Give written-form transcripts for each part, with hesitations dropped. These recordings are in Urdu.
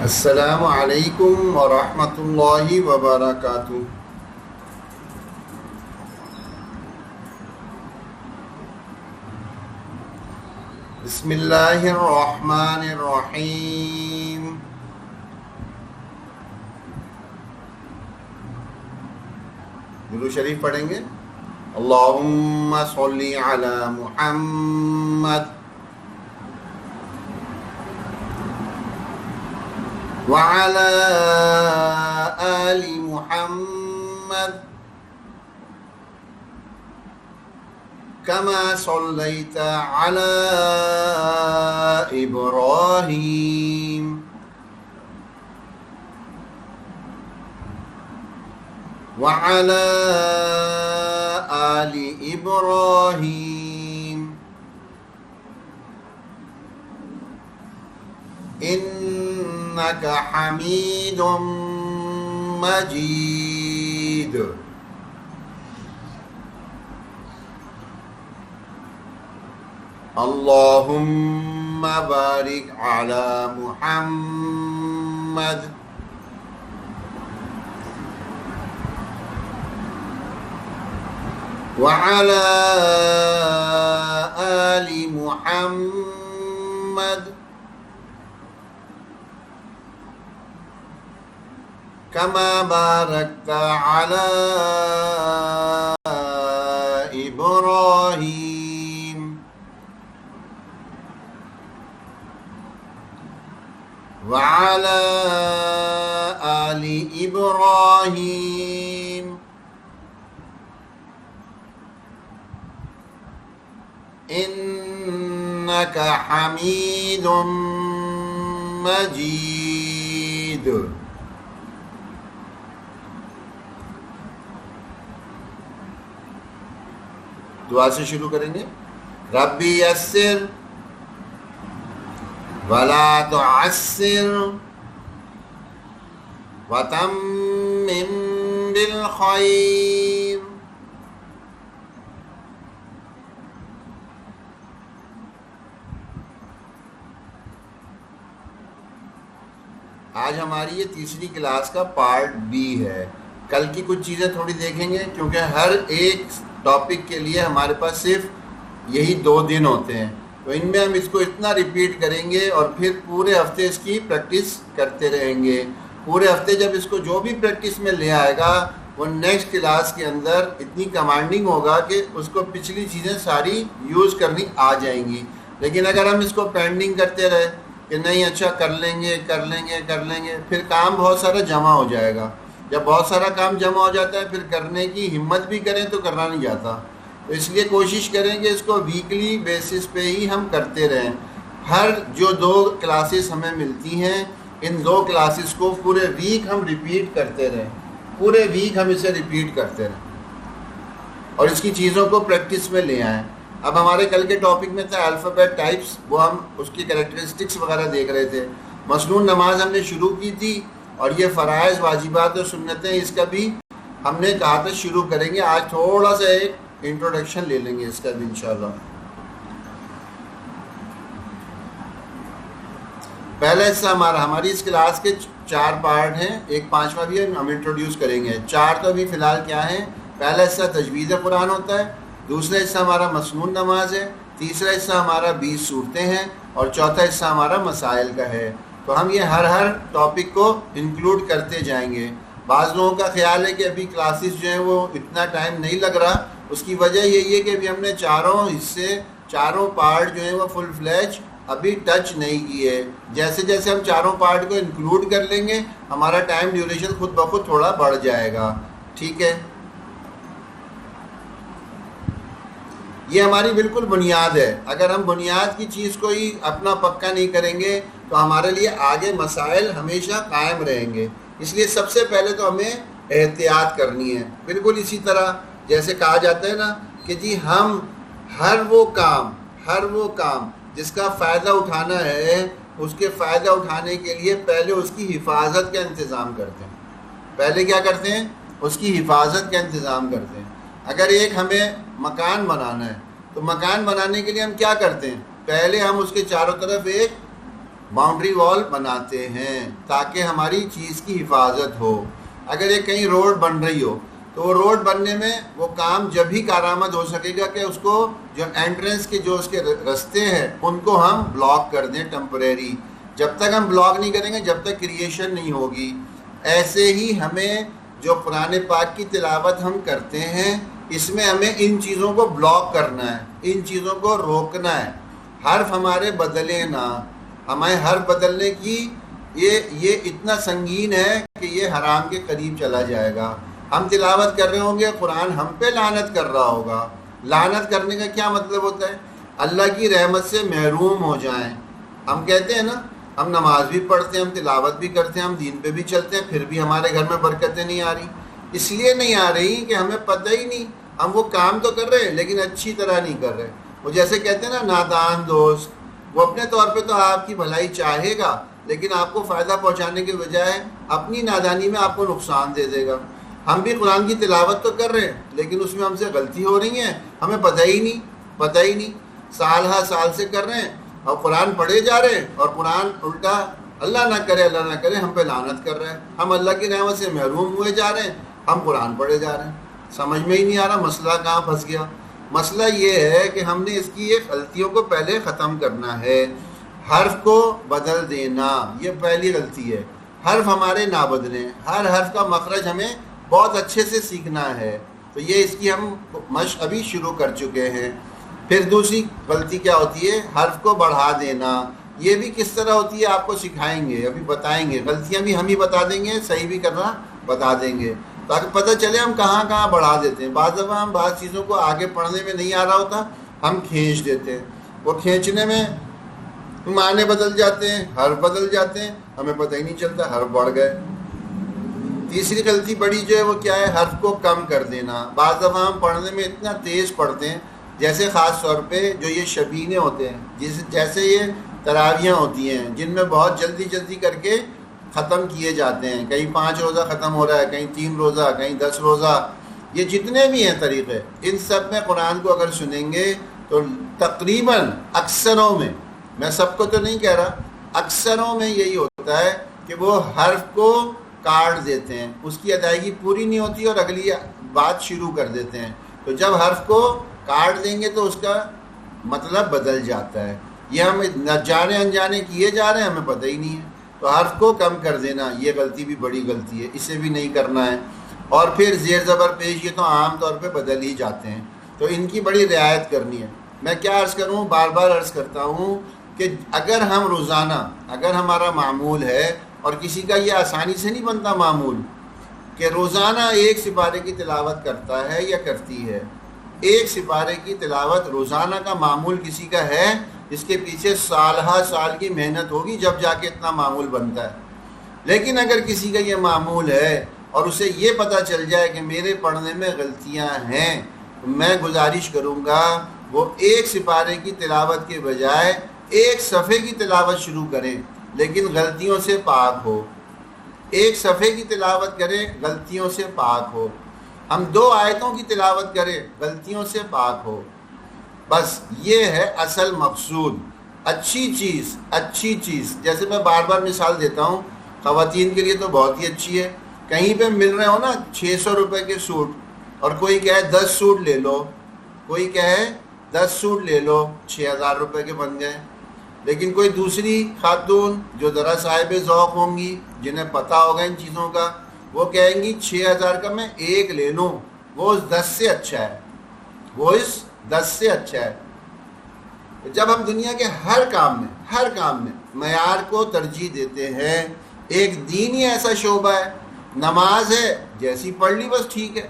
السلام علیکم ورحمۃ اللہ وبرکاتہ۔ بسم اللہ الرحمن الرحیم۔ درود شریف پڑھیں گے۔ اللہم صلی علی محمد وعلى آل محمد كما صليت على إبراهيم وعلى آل إبراهيم إنك حميد مجيد۔ اللهم بارك على محمد وعلى آل محمد كما باركت على إبراهيم وعلى آل إبراهيم إنك حميد مجيد۔ دعا سے شروع کریں گے۔ ربی یسر ولا تعسر وتمم بالخیر۔ آج ہماری یہ تیسری کلاس کا پارٹ بی ہے۔ کل کی کچھ چیزیں تھوڑی دیکھیں گے کیونکہ ہر ایک ٹاپک کے لیے ہمارے پاس صرف یہی 2 دن ہوتے ہیں، تو ان میں ہم اس کو اتنا ریپیٹ کریں گے اور پھر پورے ہفتے اس کی پریکٹس کرتے رہیں گے۔ پورے ہفتے جب اس کو جو بھی پریکٹس میں لے آئے گا وہ نیکسٹ کلاس کے اندر اتنی کمانڈنگ ہوگا کہ اس کو پچھلی چیزیں ساری یوز کرنی آ جائیں گی۔ لیکن اگر ہم اس کو پینڈنگ کرتے رہے کہ نہیں اچھا کر لیں گے پھر کام بہت سارا جمع ہو جائے گا۔ جب بہت سارا کام جمع ہو جاتا ہے پھر کرنے کی ہمت بھی کریں تو کرنا نہیں جاتا، تو اس لیے کوشش کریں کہ اس کو ویکلی بیسس پہ ہی ہم کرتے رہیں۔ ہر جو 2 کلاسز ہمیں ملتی ہیں ان 2 کلاسز کو پورے ویک ہم ریپیٹ کرتے رہیں، پورے ویک ہم اسے ریپیٹ کرتے رہیں اور اس کی چیزوں کو پریکٹس میں لے آئیں۔ اب ہمارے کل کے ٹاپک میں تھا الفابیٹ ٹائپس، وہ ہم اس کی کریکٹرسٹکس وغیرہ دیکھ رہے تھے۔ مسنون نماز ہم نے شروع کی تھی اور یہ فرائض واجبات اور سنتیں اس کا بھی ہم نے کہا تھا شروع کریں گے۔ آج تھوڑا سا ایک انٹروڈکشن لے لیں گے اس کا بھی انشاءاللہ۔ پہلا حصہ ہماری اس کلاس کے 4 پارٹ ہیں، ایک 5واں بھی ہم انٹروڈیوس کریں گے۔ 4 تو ابھی فی الحال کیا ہیں؟ پہلا حصہ تجوید قرآن ہوتا ہے، دوسرا حصہ ہمارا مسنون نماز ہے، تیسرا حصہ ہمارا 20 صورتیں ہیں اور چوتھا حصہ ہمارا مسائل کا ہے۔ تو ہم یہ ہر ٹاپک کو انکلوڈ کرتے جائیں گے۔ بعض لوگوں کا خیال ہے کہ ابھی کلاسز جو ہیں وہ اتنا ٹائم نہیں لگ رہا، اس کی وجہ یہی ہے کہ ابھی ہم نے 4 پارٹ جو ہیں وہ فل فلیج ابھی ٹچ نہیں کیے۔ جیسے جیسے ہم 4 پارٹ کو انکلوڈ کر لیں گے ہمارا ٹائم ڈیوریشن خود بخود تھوڑا بڑھ جائے گا، ٹھیک ہے؟ یہ ہماری بالکل بنیاد ہے۔ اگر ہم بنیاد کی چیز کو ہی اپنا پکا نہیں کریں گے تو ہمارے لیے آگے مسائل ہمیشہ قائم رہیں گے۔ اس لیے سب سے پہلے تو ہمیں احتیاط کرنی ہے۔ بالکل اسی طرح جیسے کہا جاتا ہے نا کہ جی ہم ہر وہ کام جس کا فائدہ اٹھانا ہے اس کے فائدہ اٹھانے کے لیے پہلے اس کی حفاظت کا انتظام کرتے ہیں۔ پہلے کیا کرتے ہیں؟ اس کی حفاظت کا انتظام کرتے ہیں۔ اگر ایک ہمیں مکان بنانا ہے تو مکان بنانے کے لیے ہم کیا کرتے ہیں؟ پہلے ہم اس کے چاروں طرف ایک باؤنڈری وال بناتے ہیں تاکہ ہماری چیز کی حفاظت ہو۔ اگر یہ کہیں روڈ بن رہی ہو تو وہ روڈ بننے میں وہ کام جب ہی کارآمد ہو سکے گا کہ اس کو جو انٹرنس کے جو اس کے رستے ہیں ان کو ہم بلاک کر دیں ٹیمپریری۔ جب تک ہم بلاک نہیں کریں گے جب تک کریشن نہیں ہوگی۔ ایسے ہی ہمیں جو قرآن پاک کی تلاوت ہم کرتے ہیں اس میں ہمیں ان چیزوں کو بلاک کرنا ہے، ان چیزوں کو روکنا ہے۔ حرف ہمارے بدلے نہ، ہمیں حرف بدلنے کی یہ اتنا سنگین ہے کہ یہ حرام کے قریب چلا جائے گا۔ ہم تلاوت کر رہے ہوں گے، قرآن ہم پہ لعنت کر رہا ہوگا۔ لعنت کرنے کا کیا مطلب ہوتا ہے؟ اللہ کی رحمت سے محروم ہو جائیں۔ ہم کہتے ہیں نا، ہم نماز بھی پڑھتے ہیں، ہم تلاوت بھی کرتے ہیں، ہم دین پہ بھی چلتے ہیں، پھر بھی ہمارے گھر میں برکتیں نہیں آ رہی۔ اس لیے نہیں آ رہی کہ ہمیں پتہ ہی نہیں، ہم وہ کام تو کر رہے ہیں لیکن اچھی طرح نہیں کر رہے۔ وہ جیسے کہتے ہیں نا نادان دوست، وہ اپنے طور پہ تو آپ کی بھلائی چاہے گا لیکن آپ کو فائدہ پہنچانے کے بجائے اپنی نادانی میں آپ کو نقصان دے دے گا۔ ہم بھی قرآن کی تلاوت تو کر رہے ہیں لیکن اس میں ہم سے غلطی ہو رہی ہیں، ہمیں پتہ ہی نہیں، سال ہا سال سے کر رہے ہیں اور قرآن پڑھے جا رہے ہیں اور قرآن الٹا اللہ نہ کرے ہم پہ لعنت کر رہے ہیں۔ ہم اللہ کی رحمت سے محروم ہوئے جا رہے ہیں، ہم قرآن پڑھے جا رہے ہیں۔ سمجھ میں ہی نہیں آ رہا مسئلہ کہاں پھنس گیا۔ مسئلہ یہ ہے کہ ہم نے اس کی یہ غلطیوں کو پہلے ختم کرنا ہے۔ حرف کو بدل دینا یہ پہلی غلطی ہے، حرف ہمارے نہ بدلیں، ہر حرف کا مخرج ہمیں بہت اچھے سے سیکھنا ہے۔ تو یہ اس کی ہم مشق ابھی شروع کر چکے ہیں۔ پھر دوسری غلطی کیا ہوتی ہے؟ حرف کو بڑھا دینا۔ یہ بھی کس طرح ہوتی ہے آپ کو سکھائیں گے، ابھی بتائیں گے۔ غلطیاں بھی ہم ہی بتا دیں گے، صحیح بھی کرنا بتا دیں گے تاکہ پتہ چلے ہم کہاں کہاں بڑھا دیتے ہیں۔ بعض دفعہ ہم بعض چیزوں کو آگے پڑھنے میں نہیں آ رہا ہوتا، ہم کھینچ دیتے ہیں، وہ کھینچنے میں معنی بدل جاتے ہیں، حرف بدل جاتے ہیں، ہمیں پتہ ہی نہیں چلتا حرف بڑھ گئے۔ تیسری غلطی بڑی جو ہے وہ کیا ہے؟ حرف کو کم کر دینا۔ بعض دفعہ ہم پڑھنے میں اتنا تیز پڑھتے ہیں، جیسے خاص طور پہ جو یہ شبینے ہوتے ہیں، جیسے یہ تراویحاں ہوتی ہیں جن میں بہت جلدی جلدی کر کے ختم کیے جاتے ہیں، کہیں 5 روزہ ختم ہو رہا ہے، کہیں 3 روزہ، کہیں 10 روزہ، یہ جتنے بھی ہیں طریقے، ان سب میں قرآن کو اگر سنیں گے تو تقریباً اکثروں میں، میں سب کو تو نہیں کہہ رہا، اکثروں میں یہی ہوتا ہے کہ وہ حرف کو کاٹ دیتے ہیں، اس کی ادائیگی پوری نہیں ہوتی اور اگلی بات شروع کر دیتے ہیں۔ تو جب حرف کو کاٹ دیں گے تو اس کا مطلب بدل جاتا ہے۔ یہ ہم نہ جانے انجانے کیے جا رہے ہیں، ہمیں پتہ ہی نہیں ہے۔ تو حرف کو کم کر دینا یہ غلطی بھی بڑی غلطی ہے، اسے بھی نہیں کرنا ہے۔ اور پھر زیر زبر پیش یہ تو عام طور پہ بدل ہی جاتے ہیں، تو ان کی بڑی رعایت کرنی ہے۔ میں کیا عرض کروں، بار بار عرض کرتا ہوں کہ اگر ہم روزانہ، اگر ہمارا معمول ہے، اور کسی کا یہ آسانی سے نہیں بنتا معمول کہ روزانہ 1 سپارے کی تلاوت کرتا ہے یا کرتی ہے، 1 سپارے کی تلاوت روزانہ کا معمول کسی کا ہے، اس کے پیچھے سال ہا سال کی محنت ہوگی جب جا کے اتنا معمول بنتا ہے۔ لیکن اگر کسی کا یہ معمول ہے اور اسے یہ پتہ چل جائے کہ میرے پڑھنے میں غلطیاں ہیں، تو میں گزارش کروں گا وہ 1 سپارے کی تلاوت کے بجائے 1 صفحے کی تلاوت شروع کریں لیکن غلطیوں سے پاک ہو۔ 1 صفحے کی تلاوت کریں، غلطیوں سے پاک ہو۔ ہم 2 آیتوں کی تلاوت کریں، غلطیوں سے پاک ہو۔ بس یہ ہے اصل مقصود۔ اچھی چیز جیسے میں بار بار مثال دیتا ہوں، خواتین کے لیے تو بہت ہی اچھی ہے۔ کہیں پہ مل رہے ہو نا 600 روپے کے سوٹ، اور کوئی کہے 10 سوٹ لے لو، کوئی کہے 10 سوٹ لے لو، 6000 روپے کے بن گئے۔ لیکن کوئی دوسری خاتون جو ذرا صاحب ذوق ہوں گی، جنہیں پتہ ہوگا ان چیزوں کا، وہ کہیں گی 6000 کا میں 1 لے لوں، وہ اس 10 سے اچھا ہے، وہ اس 10 سے اچھا ہے۔ جب ہم دنیا کے ہر کام میں معیار کو ترجیح دیتے ہیں، ایک دین ہی ایسا شعبہ ہے، نماز ہے جیسی پڑھ لی بس ٹھیک ہے،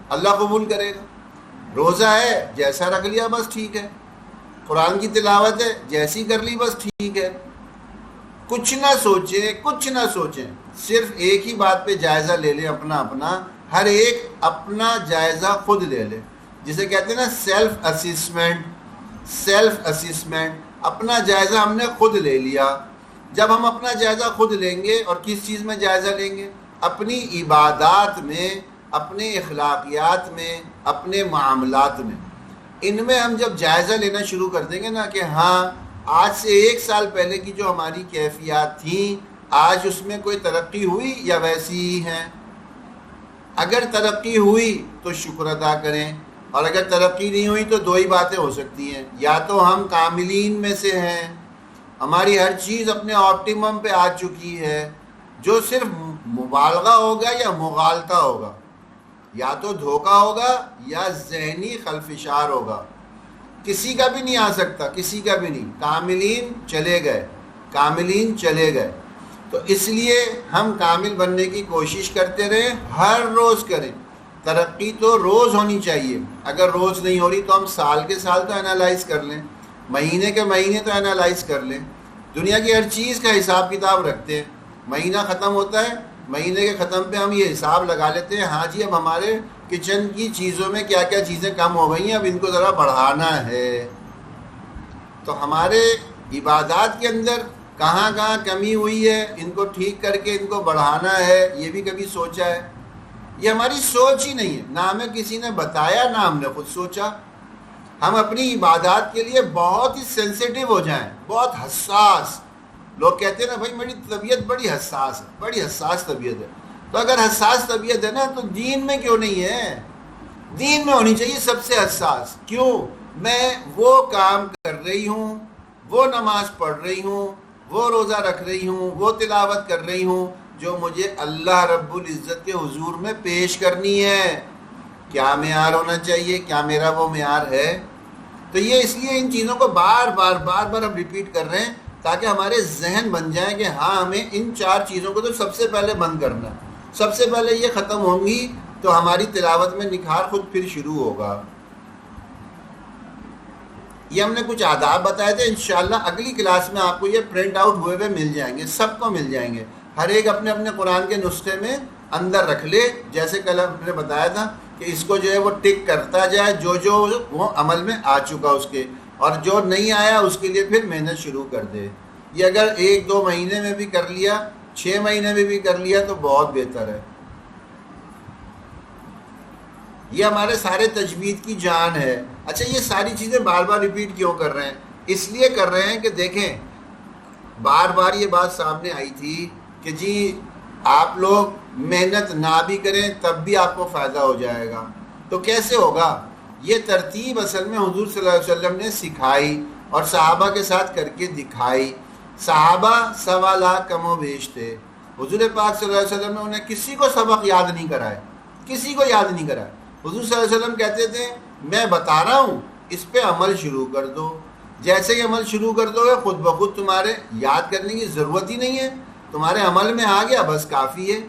اللہ قبول کرے گا۔ روزہ ہے جیسا رکھ لیا بس ٹھیک ہے، قرآن کی تلاوت ہے جیسی کر لی بس ٹھیک ہے۔ کچھ نہ سوچیں، صرف ایک ہی بات پہ جائزہ لے لیں، اپنا ہر ایک اپنا جائزہ خود لے لیں، جسے کہتے ہیں نا سیلف اسسمنٹ۔ اپنا جائزہ ہم نے خود لے لیا۔ جب ہم اپنا جائزہ خود لیں گے، اور کس چیز میں جائزہ لیں گے؟ اپنی عبادات میں، اپنے اخلاقیات میں، اپنے معاملات میں، ان میں ہم جب جائزہ لینا شروع کر دیں گے نا کہ ہاں آج سے 1 سال پہلے کی جو ہماری کیفیات تھیں آج اس میں کوئی ترقی ہوئی یا ویسی ہی ہیں؟ اگر ترقی ہوئی تو شکر ادا کریں، اور اگر ترقی نہیں ہوئی تو 2 ہی باتیں ہو سکتی ہیں، یا تو ہم کاملین میں سے ہیں، ہماری ہر چیز اپنے آپٹیمم پہ آ چکی ہے، جو صرف مبالغہ ہوگا یا مغالطہ ہوگا، یا تو دھوکہ ہوگا یا ذہنی خلفشار ہوگا، کسی کا بھی نہیں آ سکتا، کسی کا بھی نہیں۔ کاملین چلے گئے، کاملین چلے گئے۔ تو اس لیے ہم کامل بننے کی کوشش کرتے رہیں، ہر روز کریں۔ ترقی تو روز ہونی چاہیے، اگر روز نہیں ہو رہی تو ہم سال کے سال تو انالائز کر لیں، مہینے کے مہینے تو انالائز کر لیں۔ دنیا کی ہر چیز کا حساب کتاب رکھتے ہیں، مہینہ ختم ہوتا ہے، مہینے کے ختم پہ ہم یہ حساب لگا لیتے ہیں، ہاں جی اب ہمارے کچن کی چیزوں میں کیا کیا چیزیں کم ہو گئی ہیں، اب ان کو ذرا بڑھانا ہے۔ تو ہمارے عبادات کے اندر کہاں کہاں کمی ہوئی ہے، ان کو ٹھیک کر کے ان کو بڑھانا ہے، یہ بھی کبھی سوچا ہے؟ یہ ہماری سوچ ہی نہیں ہے، نہ ہمیں کسی نے بتایا نہ ہم نے خود سوچا۔ ہم اپنی عبادات کے لیے بہت ہی سینسیٹیو ہو جائیں، بہت حساس۔ لوگ کہتے ہیں نا بھائی میری طبیعت بڑی حساس ہے، بڑی حساس طبیعت ہے۔ تو اگر حساس طبیعت ہے نا تو دین میں کیوں نہیں ہے؟ دین میں ہونی چاہیے سب سے حساس۔ کیوں؟ میں وہ کام کر رہی ہوں، وہ نماز پڑھ رہی ہوں، وہ روزہ رکھ رہی ہوں، وہ تلاوت کر رہی ہوں جو مجھے اللہ رب العزت کے حضور میں پیش کرنی ہے۔ کیا معیار ہونا چاہیے؟ کیا میرا وہ معیار ہے؟ تو یہ اس لیے ان چیزوں کو بار بار ہم ریپیٹ کر رہے ہیں تاکہ ہمارے ذہن بن جائیں کہ ہاں ہمیں ان 4 چیزوں کو تو سب سے پہلے بند کرنا ہے۔ سب سے پہلے یہ ختم ہوں گی تو ہماری تلاوت میں نکھار خود پھر شروع ہوگا۔ یہ ہم نے کچھ آداب بتائے تھے، انشاءاللہ اگلی کلاس میں آپ کو یہ پرنٹ آؤٹ ہوئے ہوئے مل جائیں گے، سب کو مل جائیں گے، ہر ایک اپنے اپنے قرآن کے نسخے میں اندر رکھ لے۔ جیسے کل ہم نے بتایا تھا کہ اس کو جو ہے وہ ٹک کرتا جائے جو وہ عمل میں آ چکا اس کے، اور جو نہیں آیا اس کے لیے پھر محنت شروع کر دے۔ یہ اگر 1-2 مہینے میں بھی کر لیا، 6 مہینے میں بھی کر لیا تو بہت بہتر ہے۔ یہ ہمارے سارے تجوید کی جان ہے۔ اچھا یہ ساری چیزیں بار بار ریپیٹ کیوں کر رہے ہیں؟ اس لیے کر رہے ہیں کہ دیکھیں بار بار یہ بات سامنے آئی تھی کہ جی آپ لوگ محنت نہ بھی کریں تب بھی آپ کو فائدہ ہو جائے گا۔ تو کیسے ہوگا؟ یہ ترتیب اصل میں حضور صلی اللہ علیہ وسلم نے سکھائی اور صحابہ کے ساتھ کر کے دکھائی۔ صحابہ 1.25 لاکھ کم و بیش تھے، حضور پاک صلی اللہ علیہ وسلم نے انہیں کسی کو سبق یاد نہیں کرائے، کسی کو یاد نہیں کرائے۔ حضور صلی اللہ علیہ وسلم کہتے تھے میں بتا رہا ہوں اس پہ عمل شروع کر دو، جیسے ہی عمل شروع کر دو گے خود بخود تمہارے یاد کرنے کی ضرورت ہی نہیں ہے، تمہارے عمل میں آ گیا، بس کافی ہے،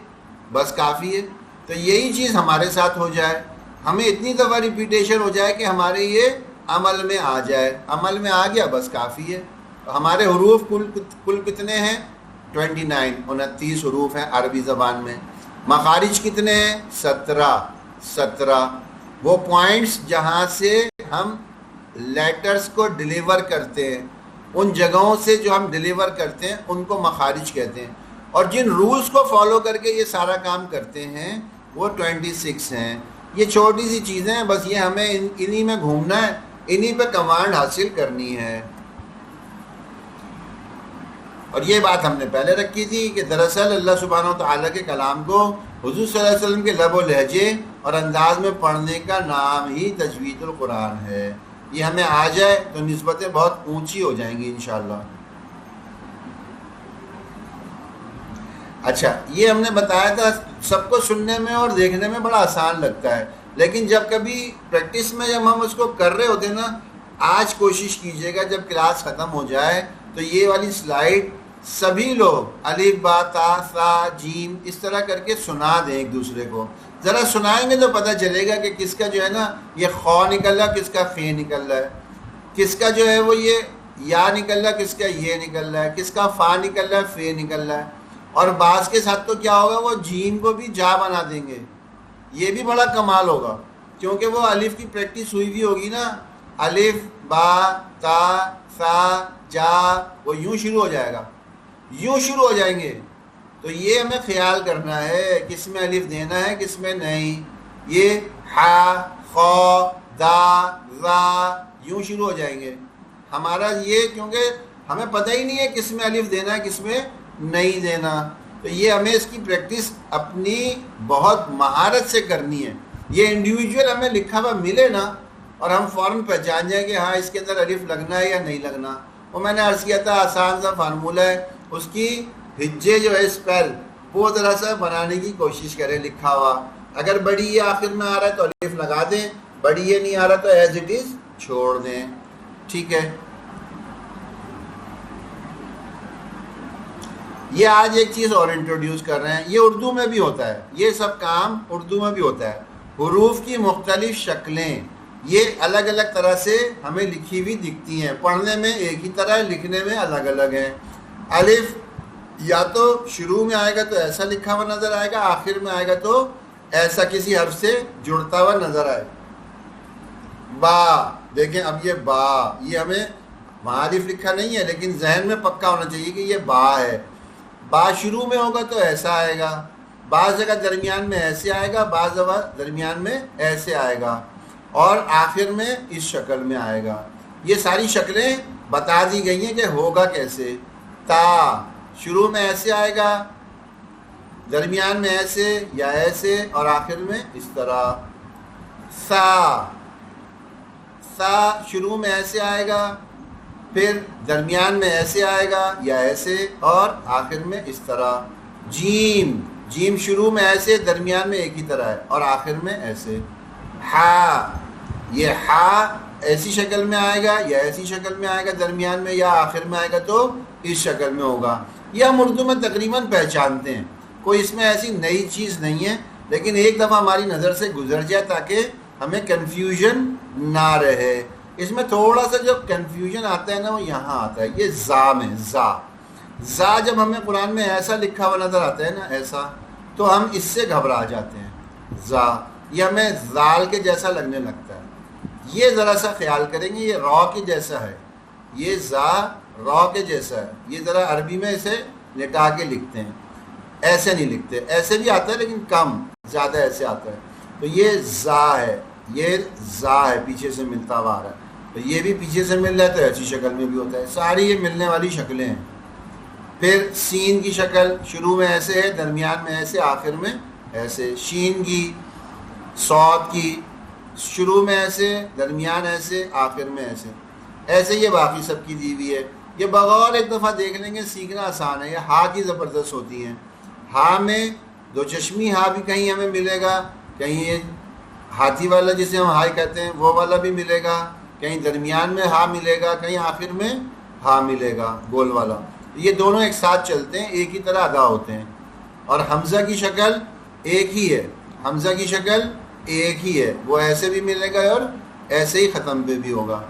بس کافی ہے۔ تو یہی چیز ہمارے ساتھ ہو جائے، ہمیں اتنی دفعہ ریپیٹیشن ہو جائے کہ ہمارے یہ عمل میں آ جائے، عمل میں آ گیا بس کافی ہے۔ ہمارے حروف کل کتنے ہیں؟ 29 حروف ہیں عربی زبان میں۔ مخارج کتنے ہیں؟ 17۔ وہ پوائنٹس جہاں سے ہم لیٹرز کو ڈیلیور کرتے ہیں، ان جگہوں سے جو ہم ڈیلیور کرتے ہیں ان کو مخارج کہتے ہیں، اور جن رولز کو فالو کر کے یہ سارا کام کرتے ہیں وہ 26 ہیں۔ یہ چھوٹی سی چیزیں ہیں، بس یہ ہمیں انہی میں گھومنا ہے، انہی پہ کمانڈ حاصل کرنی ہے۔ اور یہ بات ہم نے پہلے رکھی تھی کہ دراصل اللہ سبحانہ و تعالیٰ کے کلام کو حضور صلی اللہ علیہ وسلم کے لب و لہجے اور انداز میں پڑھنے کا نام ہی تجوید القرآن ہے۔ یہ ہمیں آ جائے تو نسبتیں بہت اونچی ہو جائیں گی انشاءاللہ۔ اچھا یہ ہم نے بتایا تھا سب کو سننے میں اور دیکھنے میں بڑا آسان لگتا ہے، لیکن جب کبھی پریکٹس میں جب ہم اس کو کر رہے ہوتے ہیں نا، آج کوشش کیجئے گا جب کلاس ختم ہو جائے تو یہ والی سلائیڈ سبھی لوگ الف با تا سا جیم اس طرح کر کے سنا دیں ایک دوسرے کو۔ ذرا سنائیں گے تو پتہ چلے گا کہ کس کا جو ہے نا یہ خو نکل رہا، کس کا فے نکل رہا ہے، کس کا جو ہے وہ یہ یا نکل رہا، کس کا یہ نکل رہا ہے، کس کا فا نکل رہا ہے، فے نکل رہا ہے۔ اور بعض کے ساتھ تو کیا ہوگا، وہ جیم کو بھی جا بنا دیں گے، یہ بھی بڑا کمال ہوگا کیونکہ وہ الف کی پریکٹس ہوئی بھی ہوگی نا، الف با تا سا جا، وہ یوں شروع ہو جائے گا، یوں شروع ہو جائیں گے۔ تو یہ ہمیں خیال کرنا ہے کس میں الف دینا ہے کس میں نہیں۔ یہ ہا خو دا ذا یوں شروع ہو جائیں گے ہمارا یہ، کیونکہ ہمیں پتہ ہی نہیں ہے کس میں الف دینا ہے کس میں نہیں دینا. تو یہ ہمیں اس کی پریکٹس اپنی بہت مہارت سے کرنی ہے. یہ انڈیویجول ہمیں لکھا ہوا ملے نا اور ہم فوراً پہچان جائیں کہ ہاں اس کے اندر الف لگنا ہے یا نہیں لگنا. وہ میں نے عرض کیا تھا آسان سا فارمولہ ہے, اس کی ہجے جو ہے اسپیل وہ ذرا سا بنانے کی کوشش کریں لکھا ہوا. اگر بڑی یہ آخر میں آ رہا ہے تو الف لگا دیں, بڑی یہ نہیں آ رہا تو ایز اٹ از چھوڑ دیں. ٹھیک ہے. یہ آج ایک چیز اور انٹروڈیوس کر رہے ہیں, یہ اردو میں بھی ہوتا ہے, یہ سب کام اردو میں بھی ہوتا ہے. حروف کی مختلف شکلیں یہ الگ الگ طرح سے ہمیں لکھی ہوئی دکھتی ہیں, پڑھنے میں ایک ہی طرح ہے, لکھنے میں الگ الگ ہیں. الف یا تو شروع میں آئے گا تو ایسا لکھا ہوا نظر آئے گا, آخر میں آئے گا تو ایسا کسی حرف سے جڑتا ہوا نظر آئے. با دیکھیں, اب یہ با, یہ ہمیں وہاں الف لکھا نہیں ہے لیکن ذہن میں پکا ہونا چاہیے کہ یہ با ہے. با شروع میں ہوگا تو ایسا آئے گا, بعض جگہ درمیان میں ایسے آئے گا, بعض جگہ درمیان میں ایسے آئے گا, اور آخر میں اس شکل میں آئے گا. یہ ساری شکلیں بتا دی گئی ہیں کہ ہوگا کیسے. تا شروع میں ایسے آئے گا, درمیان میں ایسے یا ایسے, اور آخر میں اس طرح. سا شروع میں ایسے آئے گا, پھر درمیان میں ایسے آئے گا یا ایسے, اور آخر میں اس طرح. جیم شروع میں ایسے, درمیان میں ایک ہی طرح ہے, اور آخر میں ایسے. ہا, یہ ہا ایسی شکل میں آئے گا یا ایسی شکل میں آئے گا, درمیان میں یا آخر میں آئے گا تو اس شکل میں ہوگا. یہ ہم اردو میں تقریباً پہچانتے ہیں, کوئی اس میں ایسی نئی چیز نہیں ہے, لیکن ایک دفعہ ہماری نظر سے گزر جائے تاکہ ہمیں کنفیوژن نہ رہے. اس میں تھوڑا سا جو کنفیوژن آتا ہے نا وہ یہاں آتا ہے, یہ زا میں. زا جب ہمیں قرآن میں ایسا لکھا ہوا نظر آتا ہے نا ایسا, تو ہم اس سے گھبرا جاتے ہیں. زا یہ ہمیں زال کے جیسا لگنے لگتا ہے. یہ ذرا سا خیال کریں گے, یہ را کے جیسا ہے, یہ زا را کے جیسا ہے. یہ ذرا عربی میں اسے لٹا کے لکھتے ہیں, ایسے نہیں لکھتے. ایسے بھی آتا ہے لیکن کم, زیادہ ایسے آتا ہے. تو یہ زا ہے, یہ زا ہے, پیچھے سے ملتا ہوا آ رہا ہے. تو یہ بھی پیچھے سے مل رہا ہے تو ایسی شکل میں بھی ہوتا ہے. ساری یہ ملنے والی شکلیں ہیں. پھر سین کی شکل شروع میں ایسے ہے, درمیان میں ایسے, آخر میں ایسے. شین کی, صاد کی شروع میں ایسے, درمیان ایسے, آخر میں ایسے. ایسے یہ باقی سب کی دی ہوئی ہے. یہ بغور ایک دفعہ دیکھ لیں گے, سیکھنا آسان ہے. یہ ہا کی زبردست ہوتی ہیں. ہا میں دو چشمی ہا بھی کہیں ہمیں ملے گا, کہیں یہ ہاتھی والا جسے ہم ہائی کہتے ہیں وہ والا بھی ملے گا, کہیں درمیان میں ہا ملے گا, کہیں آخر میں ہا ملے گا گول والا. یہ دونوں ایک ساتھ چلتے ہیں, ایک ہی طرح ادا ہوتے ہیں. اور حمزہ کی شکل ایک ہی ہے, حمزہ کی شکل ایک ہی ہے, وہ ایسے بھی ملے گا اور ایسے ہی ختم پہ بھی ہوگا.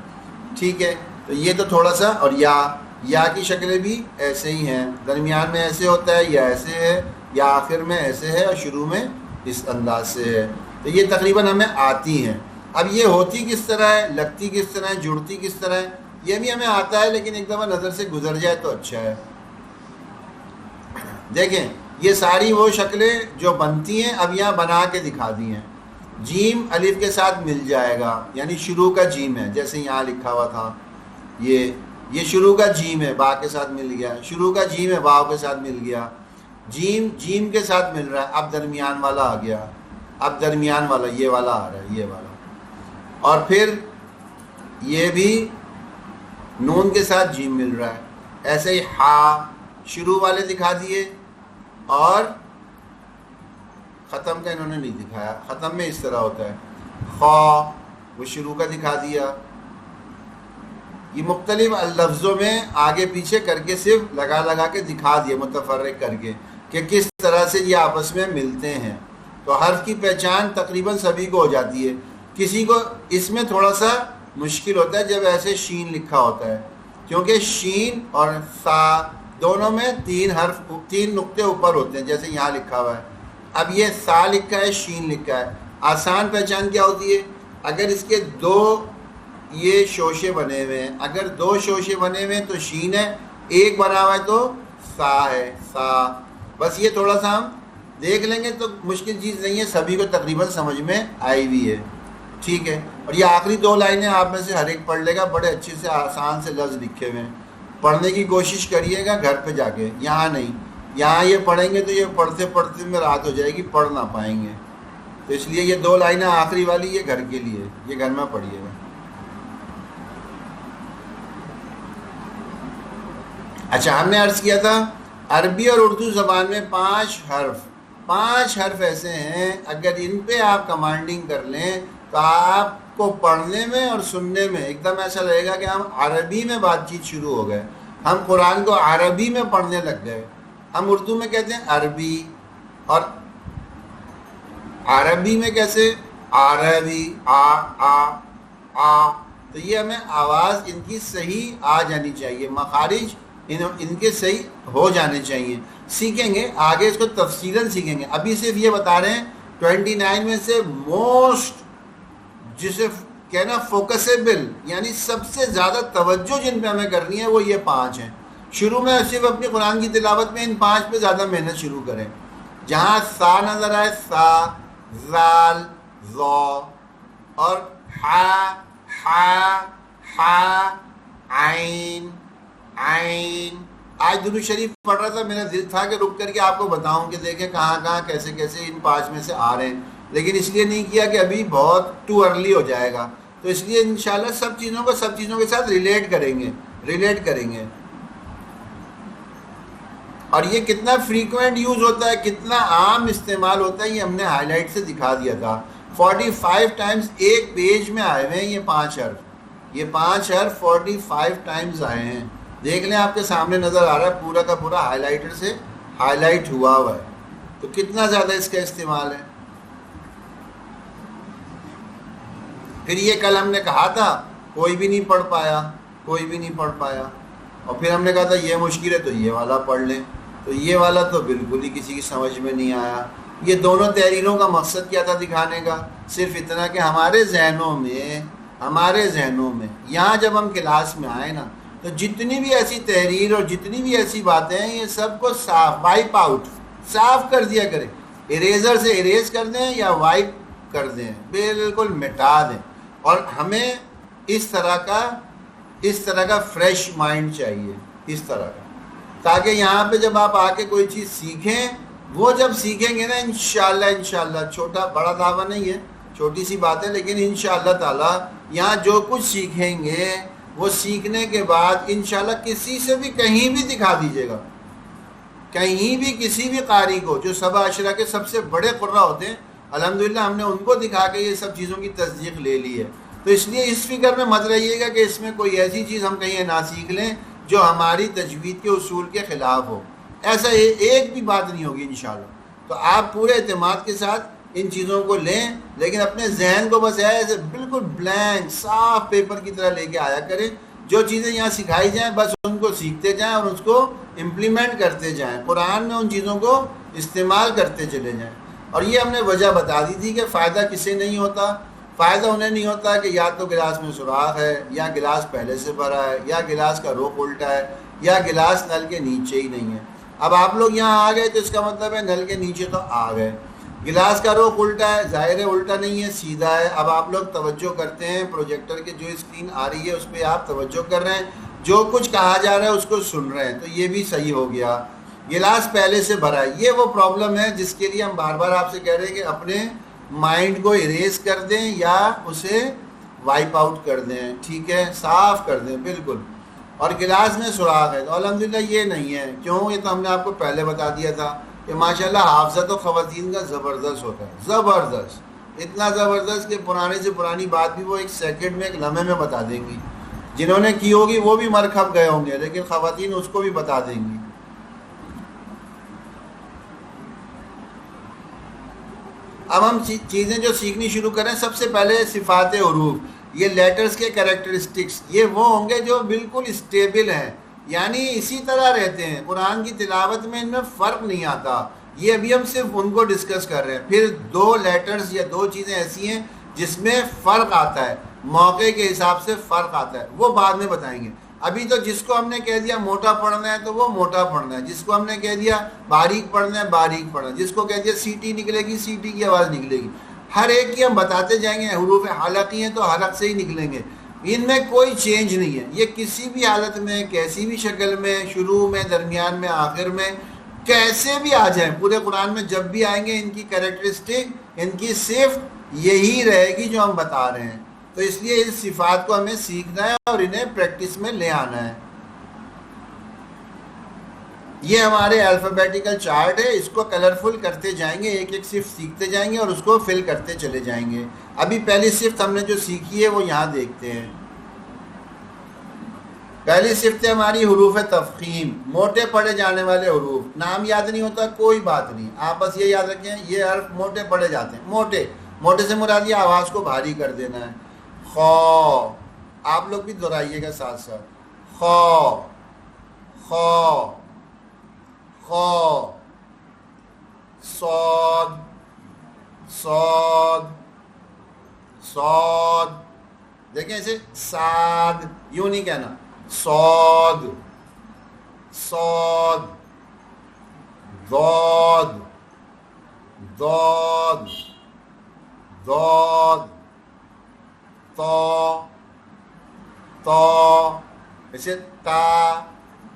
ٹھیک ہے. تو یہ تو تھوڑا سا. اور یا کی شکلیں بھی ایسے ہی ہیں, درمیان میں ایسے ہوتا ہے یا ایسے ہے, یا آخر میں ایسے ہے, اور شروع میں اس انداز سے ہے. تو یہ تقریباً ہمیں آتی ہیں. اب یہ ہوتی کس طرح ہے, لگتی کس طرح ہے, جڑتی کس طرح ہے, یہ بھی ہمیں آتا ہے, لیکن ایک دفعہ نظر سے گزر جائے تو اچھا ہے. دیکھیں یہ ساری وہ شکلیں جو بنتی ہیں اب یہاں بنا کے دکھا دی ہیں. جیم الف کے ساتھ مل جائے گا, یعنی شروع کا جیم ہے, جیسے یہاں لکھا ہوا تھا. یہ شروع کا جیم ہے, با کے ساتھ مل گیا. شروع کا جیم ہے, واو کے ساتھ مل گیا. جیم کے ساتھ مل رہا ہے. اب درمیان والا آ گیا, اب درمیان والا یہ والا آ رہا ہے, یہ والا. اور پھر یہ بھی نون کے ساتھ جیم مل رہا ہے. ایسے ہی ہا شروع والے دکھا دیے, اور ختم کا انہوں نے نہیں دکھایا. ختم میں اس طرح ہوتا ہے. خا وہ شروع کا دکھا دیا. یہ مختلف لفظوں میں آگے پیچھے کر کے صرف لگا کے دکھا دیے, متفرق کر کے, کہ کس طرح سے یہ آپس میں ملتے ہیں. تو حرف کی پہچان تقریباً سبھی کو ہو جاتی ہے. کسی کو اس میں تھوڑا سا مشکل ہوتا ہے جب ایسے شین لکھا ہوتا ہے, کیونکہ شین اور سا دونوں میں تین نقطے اوپر ہوتے ہیں, جیسے یہاں لکھا ہوا ہے. اب یہ سا لکھا ہے, شین لکھا ہے. آسان پہچان کیا ہوتی ہے, اگر اس کے دو یہ شوشے بنے ہوئے ہیں, اگر دو شوشے بنے ہوئے ہیں تو شین ہے, ایک بنا ہوا ہے تو سا ہے, سا. بس یہ تھوڑا سا ہم دیکھ لیں گے تو مشکل چیز نہیں ہے, سبھی کو تقریباً سمجھ میں آئی ہوئی ہے. ٹھیک ہے. اور یہ آخری دو لائنیں آپ میں سے ہر ایک پڑھ لے گا, بڑے اچھے سے آسان سے لفظ لکھے ہوئے ہیں. پڑھنے کی کوشش کریے گا گھر پہ جا کے، یہاں نہیں. یہاں یہ پڑھیں گے تو یہ پڑھتے پڑھتے میں رات ہو جائے گی، پڑھ نہ پائیں گے. تو اس لیے یہ 2 لائنیں آخری والی یہ گھر کے لیے، یہ گھر میں پڑھیے گا. اچھا، ہم نے عرض کیا تھا عربی اور اردو زبان میں 5 حرف ایسے ہیں، اگر ان پہ آپ کمانڈنگ کر لیں تو آپ کو پڑھنے میں اور سننے میں ایک دم ایسا لگے گا کہ ہم عربی میں بات چیت شروع ہو گئے، ہم قرآن کو عربی میں پڑھنے لگ گئے. ہم اردو میں کہتے ہیں عربی، اور عربی میں کیسے؟ عربی، آ. تو یہ ہمیں آواز ان کی صحیح آ جانی چاہیے، مخارج ان کے صحیح ہو جانے چاہیے. سیکھیں گے آگے، اس کو تفصیلاً سیکھیں گے. ابھی صرف یہ بتا رہے ہیں 29 میں سے موسٹ، جسے کہنا فوکسیبل، یعنی سب سے زیادہ توجہ جن پہ ہمیں کرنی ہے وہ یہ 5 ہیں. شروع میں صرف اپنی قرآن کی تلاوت میں ان 5 پہ زیادہ محنت شروع کریں. جہاں سا نظر آئے، سا، زال، زو، اور ہا، عین. آج درود شریف پڑھ رہا تھا، میرا دل تھا کہ رک کر کے آپ کو بتاؤں کہ دیکھیں کہاں کیسے ان 5 میں سے آ رہے ہیں، لیکن اس لیے نہیں کیا کہ ابھی بہت ٹو ارلی ہو جائے گا. تو اس لیے انشاءاللہ سب چیزوں کے ساتھ ریلیٹ کریں گے. اور یہ کتنا فریکوینٹ یوز ہوتا ہے، کتنا عام استعمال ہوتا ہے، یہ ہم نے ہائی لائٹ سے دکھا دیا تھا. 45 ٹائمز ایک پیج میں آئے ہوئے ہیں یہ 5 حرف. یہ 5 حرف 45 ٹائمز آئے ہیں. دیکھ لیں، آپ کے سامنے نظر آ رہا ہے، پورا کا پورا ہائی لائٹر سے ہائی لائٹ ہوا ہے. تو کتنا زیادہ اس کا استعمال ہے. پھر یہ کل ہم نے کہا تھا کوئی بھی نہیں پڑھ پایا، اور پھر ہم نے کہا تھا یہ مشکل ہے تو یہ والا پڑھ لیں. تو یہ والا تو بالکل ہی کسی کی سمجھ میں نہیں آیا. یہ دونوں تحریروں کا مقصد کیا تھا دکھانے کا؟ صرف اتنا کہ ہمارے ذہنوں میں یہاں جب ہم کلاس میں آئے نا، تو جتنی بھی ایسی تحریر اور جتنی بھی ایسی باتیں ہیں، یہ سب کو صاف کر دیا کریں. اریزر سے اریز کر دیں یا وائپ کر دیں، بالکل مٹا دیں. اور ہمیں اس طرح کا فریش مائنڈ چاہیے، اس طرح کا، تاکہ یہاں پہ جب آپ آ کے کوئی چیز سیکھیں، وہ جب سیکھیں گے نا انشاءاللہ، چھوٹا بڑا دعویٰ نہیں ہے، چھوٹی سی بات ہے، لیکن انشاءاللہ تعالی یہاں جو کچھ سیکھیں گے وہ سیکھنے کے بعد انشاءاللہ کسی سے بھی کہیں بھی دکھا دیجیے گا، کہیں بھی کسی بھی قاری کو، جو سبع عشرہ کے سب سے بڑے قرہ ہوتے ہیں، الحمدللہ ہم نے ان کو دکھا کے یہ سب چیزوں کی تصدیق لے لی ہے. تو اس لیے اس فکر میں مت رہیے گا کہ اس میں کوئی ایسی چیز ہم کہیں نہ سیکھ لیں جو ہماری تجوید کے اصول کے خلاف ہو. ایسا ایک بھی بات نہیں ہوگی انشاءاللہ. تو آپ پورے اعتماد کے ساتھ ان چیزوں کو لیں، لیکن اپنے ذہن کو بس ایسے بالکل بلینک صاف پیپر کی طرح لے کے آیا کریں. جو چیزیں یہاں سکھائی جائیں بس ان کو سیکھتے جائیں اور اس کو امپلیمنٹ کرتے جائیں، قرآن میں ان چیزوں کو استعمال کرتے چلے جائیں. اور یہ ہم نے وجہ بتا دی تھی کہ فائدہ کسے نہیں ہوتا. فائدہ انہیں نہیں ہوتا کہ یا تو گلاس میں سوراخ ہے، یا گلاس پہلے سے بھرا ہے، یا گلاس کا رخ الٹا ہے، یا گلاس نل کے نیچے ہی نہیں ہے. اب آپ لوگ یہاں آ گئے تو اس کا مطلب ہے نل کے نیچے تو آ گئے. گلاس کا رخ الٹا ہے، ظاہر ہے الٹا نہیں ہے، سیدھا ہے. اب آپ لوگ توجہ کرتے ہیں، پروجیکٹر کے جو اسکرین آ رہی ہے اس پہ آپ توجہ کر رہے ہیں، جو کچھ کہا جا رہا ہے اس کو سن رہے ہیں، تو یہ بھی صحیح ہو گیا. گلاس پہلے سے بھرا ہے. یہ وہ پرابلم ہے جس کے لیے ہم بار بار آپ سے کہہ رہے ہیں کہ اپنے مائنڈ کو اریز کر دیں یا اسے وائپ آؤٹ کر دیں، ٹھیک ہے، صاف کر دیں بالکل. اور گلاس میں سوراخ ہے تو الحمدللہ یہ نہیں ہے. کیوں؟ یہ تو ہم نے آپ کو پہلے بتا دیا تھا کہ ماشاءاللہ حافظہ تو خواتین کا زبردست ہوتا ہے، زبردست، اتنا زبردست کہ پرانے سے پرانی بات بھی وہ 1 سیکنڈ میں 1 لمحے میں بتا دیں گی. جنہوں نے کی ہوگی وہ بھی مر کھپ گئے ہوں گے، لیکن خواتین اس کو بھی بتا دیں گی. اب ہم چیزیں جو سیکھنی شروع کریں، سب سے پہلے صفات حروف، یہ لیٹرز کے کریکٹرسٹکس، یہ وہ ہوں گے جو بالکل اسٹیبل ہیں، یعنی اسی طرح رہتے ہیں. قرآن کی تلاوت میں ان میں فرق نہیں آتا. یہ ابھی ہم صرف ان کو ڈسکس کر رہے ہیں. پھر 2 لیٹرز یا 2 چیزیں ایسی ہیں جس میں فرق آتا ہے، موقع کے حساب سے فرق آتا ہے، وہ بعد میں بتائیں گے. ابھی تو جس کو ہم نے کہہ دیا موٹا پڑھنا ہے تو وہ موٹا پڑھنا ہے، جس کو ہم نے کہہ دیا باریک پڑھنا ہے باریک پڑھنا ہے، جس کو کہہ دیا سیٹی نکلے گی سیٹی کی آواز نکلے گی. ہر ایک کی ہم بتاتے جائیں گے. حروف حلقی ہیں تو حلق سے ہی نکلیں گے. ان میں کوئی چینج نہیں ہے. یہ کسی بھی حالت میں، کیسی بھی شکل میں، شروع میں، درمیان میں، آخر میں، کیسے بھی آ جائیں، پورے قرآن میں جب بھی آئیں گے ان کی کریکٹرسٹک، ان کی صفت یہی رہے گی جو ہم بتا رہے ہیں. تو اس لیے ان صفات کو ہمیں سیکھنا ہے اور انہیں پریکٹس میں لے آنا ہے. یہ ہمارے الفابیٹیکل چارٹ ہے، اس کو کلرفل کرتے جائیں گے، ایک ایک صفت سیکھتے جائیں گے اور اس کو فل کرتے چلے جائیں گے. ابھی پہلی صفت ہم نے جو سیکھی ہے وہ یہاں دیکھتے ہیں. پہلی صفت ہے ہماری حروف تفخیم، موٹے پڑھے جانے والے حروف. نام یاد نہیں ہوتا کوئی بات نہیں، آپ بس یہ یاد رکھیں یہ حرف موٹے پڑھے جاتے ہیں. موٹے، موٹے سے مراد یہ آواز کو بھاری کر دینا ہے. خو، آپ لوگ بھی دہرائیے گا ساتھ ساتھ. خو، خو، خو. صاد، صاد، صاد. دیکھیں اسے صاد یوں نہیں کہنا، صاد، صاد. ضاد، ضاد، ضاد. طا، طا. اسے تا،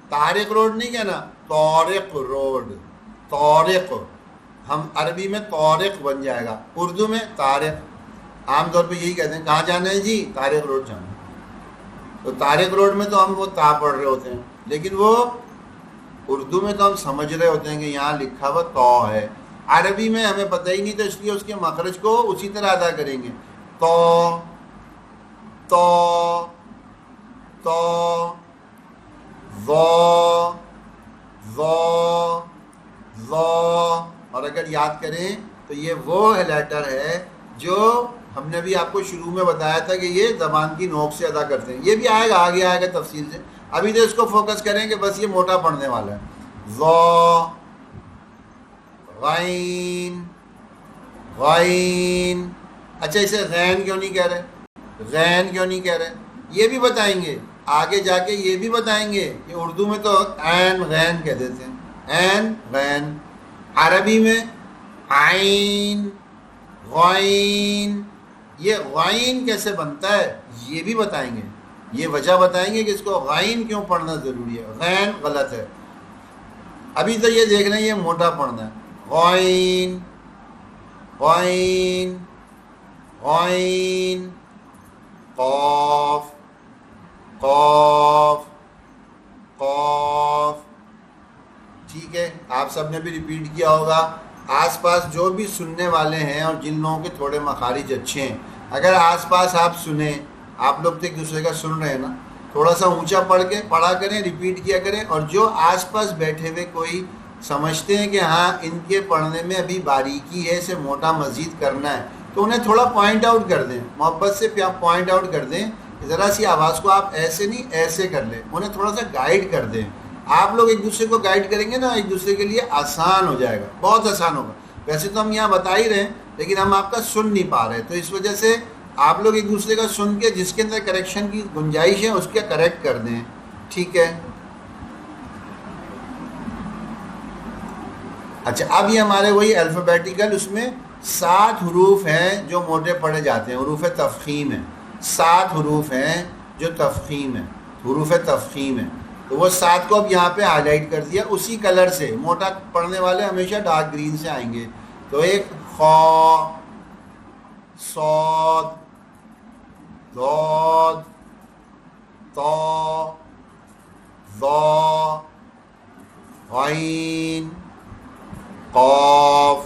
طارق روڈ نہیں کہنا، طارق روڈ. طارق ہم عربی میں طارق بن جائے گا، اردو میں طارق. عام طور پہ یہی کہتے ہیں کہاں جانا ہے جی، طارق روڈ جانا ہے. تو طارق روڈ میں تو ہم وہ تا پڑھ رہے ہوتے ہیں، لیکن وہ اردو میں تو ہم سمجھ رہے ہوتے ہیں کہ یہاں لکھا ہوا تو ہے. عربی میں ہمیں پتہ ہی نہیں، تو اس لیے اس کے مخرج کو اسی طرح ادا کریں گے. تو، تو، تو. ذو، ذو، ذو. اور اگر یاد کریں تو یہ وہ لیٹر ہے جو ہم نے بھی آپ کو شروع میں بتایا تھا کہ یہ زبان کی نوک سے ادا کرتے ہیں. یہ بھی آئے گا، آگے آئے گا تفصیل سے. ابھی تو اس کو فوکس کریں کہ بس یہ موٹا پڑھنے والا ہے. ذو، غین، غین. اچھا اسے غین کیوں نہیں کہہ رہے، غین کیوں نہیں کہہ رہے، یہ بھی بتائیں گے آگے جا کے. یہ بھی بتائیں گے کہ اردو میں تو عین غین کہہ دیتے ہیں، عین غین. عربی میں عین، غین. یہ غین کیسے بنتا ہے یہ بھی بتائیں گے، یہ وجہ بتائیں گے کہ اس کو غین کیوں پڑھنا ضروری ہے. غین غلط ہے. ابھی تو یہ دیکھ لیں یہ موٹا پڑھنا ہے. غین، غین، غین. قاف، قاف، قاف. ٹھیک ہے، آپ سب نے بھی ریپیٹ کیا ہوگا. آس پاس جو بھی سننے والے ہیں اور جن لوگوں کے تھوڑے مخارج اچھے ہیں، اگر آس پاس آپ سنیں، آپ لوگ تو ایک دوسرے کا سن رہے ہیں نا، تھوڑا سا اونچا پڑھ کے پڑھا کریں، ریپیٹ کیا کریں. اور جو آس پاس بیٹھے ہوئے کوئی سمجھتے ہیں کہ ہاں ان کے پڑھنے میں ابھی باریکی ہے، اسے موٹا مزید کرنا ہے، تو انہیں تھوڑا پوائنٹ آؤٹ کر دیں، محبت سے پوائنٹ آؤٹ کر دیں. ذرا سی آواز کو آپ ایسے نہیں ایسے کر لیں، انہیں تھوڑا سا گائیڈ کر دیں. آپ لوگ ایک دوسرے کو گائیڈ کریں گے نا، ایک دوسرے کے لیے آسان ہو جائے گا، بہت آسان ہوگا. ویسے تو ہم یہاں بتا ہی رہے ہیں لیکن ہم آپ کا سن نہیں پا رہے، تو اس وجہ سے آپ لوگ ایک دوسرے کا سن کے جس کے اندر کریکشن کی گنجائش ہے اس کے کریکٹ کر دیں. ٹھیک ہے. اچھا اب یہ ہمارے وہی الفابیٹیکل، اس میں 7 حروف ہیں جو موٹے پڑھے جاتے ہیں، حروف تفخیم ہیں. 7 حروف ہیں جو تفخیم ہیں، حروف تفخیم ہیں. تو وہ 7 کو اب یہاں پہ ہائی لائٹ کر دیا اسی کلر سے. موٹا پڑھنے والے ہمیشہ ڈارک گرین سے آئیں گے. تو ایک خا، صاد، ضاد، طا، ظا، غین، قاف.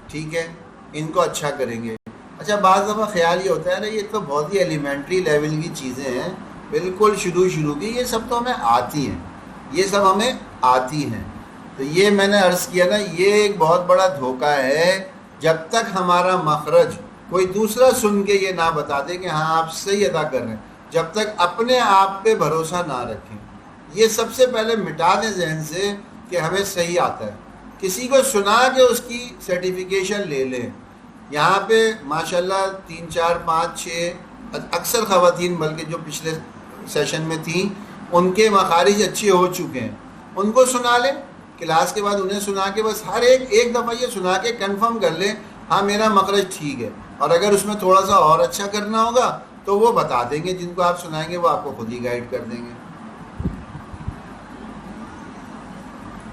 ٹھیک ہے، ان کو اچھا کریں گے. اچھا بعض دفعہ خیال یہ ہوتا ہے نا یہ تو بہت ہی ایلیمنٹری لیول کی چیزیں ہیں، بالکل شروع کی، یہ سب تو ہمیں آتی ہیں، یہ سب ہمیں آتی ہیں. تو یہ میں نے عرض کیا نا، یہ ایک بہت بڑا دھوکہ ہے جب تک ہمارا مخرج کوئی دوسرا سن کے یہ نہ بتا دے کہ ہاں آپ صحیح ادا کر رہے ہیں، جب تک اپنے آپ پہ بھروسہ نہ رکھیں. یہ سب سے پہلے مٹا دیں ذہن سے کہ ہمیں صحیح آتا ہے. کسی کو سنا کے اس کی سرٹیفیکیشن لے لیں. یہاں پہ ماشاءاللہ 3 4 5 6 اکثر خواتین بلکہ جو پچھلے سیشن میں تھیں ان کے مخارج اچھے ہو چکے ہیں، ان کو سنا لیں کلاس کے بعد، انہیں سنا کے بس ہر ایک دفعہ یہ سنا کے کنفرم کر لیں ہاں میرا مخرج ٹھیک ہے. اور اگر اس میں تھوڑا سا اور اچھا کرنا ہوگا تو وہ بتا دیں گے، جن کو آپ سنائیں گے وہ آپ کو خود ہی گائیڈ کر دیں گے۔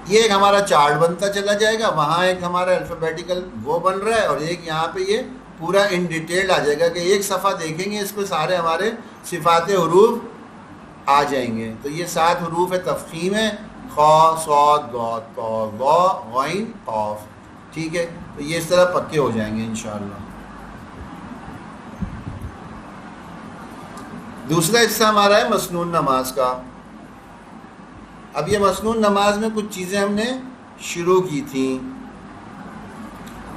یہ ایک ہمارا چارٹ بنتا چلا جائے گا، وہاں ایک ہمارا الفابیٹیکل وہ بن رہا ہے، اور ایک یہاں پہ یہ پورا ان ڈیٹیل آ جائے گا کہ ایک صفحہ دیکھیں گے اس پہ سارے ہمارے صفات حروف آ جائیں گے۔ تو یہ 7 حروف تفخیم ہے، خ، صاد، ضاد، طا، ظا، غین، قاف، ٹھیک ہے؟ تو یہ اس طرح پکے ہو جائیں گے انشاءاللہ۔ دوسرا حصہ ہمارا ہے مسنون نماز کا۔ اب یہ مسنون نماز میں کچھ چیزیں ہم نے شروع کی تھیں۔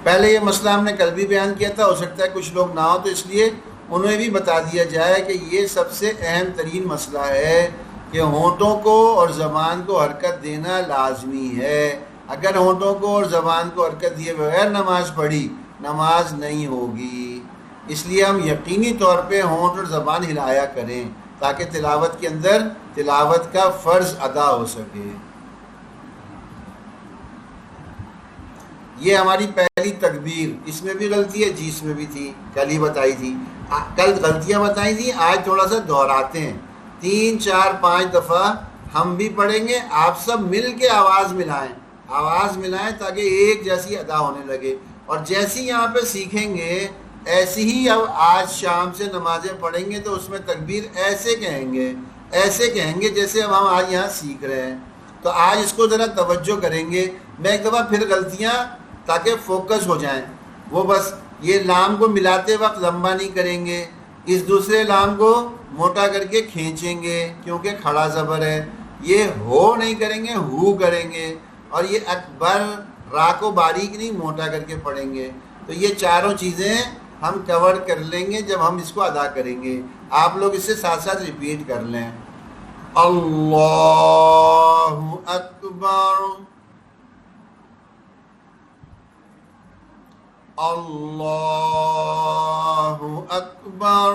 پہلے یہ مسئلہ ہم نے کل بھی بیان کیا تھا، ہو سکتا ہے کچھ لوگ نہ ہو تو اس لیے انہیں بھی بتا دیا جائے کہ یہ سب سے اہم ترین مسئلہ ہے کہ ہونٹوں کو اور زبان کو حرکت دینا لازمی ہے۔ اگر ہونٹوں کو اور زبان کو حرکت دیے بغیر نماز پڑھی، نماز نہیں ہوگی۔ اس لیے ہم یقینی طور پہ ہونٹ اور زبان ہلایا کریں تاکہ تلاوت کے اندر تلاوت کا فرض ادا ہو سکے۔ یہ ہماری پہلی تکبیر، اس میں بھی غلطی ہے جی، اس میں بھی تھی، کل ہی بتائی تھی۔ کل غلطیاں بتائی تھی، آج تھوڑا سا دہراتے ہیں، 3 4 5 دفعہ ہم بھی پڑھیں گے، آپ سب مل کے آواز ملائیں تاکہ ایک جیسی ادا ہونے لگے۔ اور جیسی یہاں پہ سیکھیں گے ایسی ہی اب آج شام سے نمازیں پڑھیں گے تو اس میں تکبیر ایسے کہیں گے جیسے اب ہم آج یہاں سیکھ رہے ہیں۔ تو آج اس کو ذرا توجہ کریں گے۔ میں ایک دفعہ پھر غلطیاں تاکہ فوکس ہو جائیں، وہ بس یہ لام کو ملاتے وقت لمبا نہیں کریں گے، اس دوسرے لام کو موٹا کر کے کھینچیں گے کیونکہ کھڑا زبر ہے، یہ ہو نہیں کریں گے، ہو کریں گے، اور یہ اکبر را کو باریک نہیں موٹا کر کے پڑھیں گے۔ تو یہ چاروں چیزیں ہم کور کر لیں گے جب ہم اس کو ادا کریں گے۔ آپ لوگ اس سے ساتھ ساتھ ریپیٹ کر لیں، اللہ اکبر، اللہ اکبر،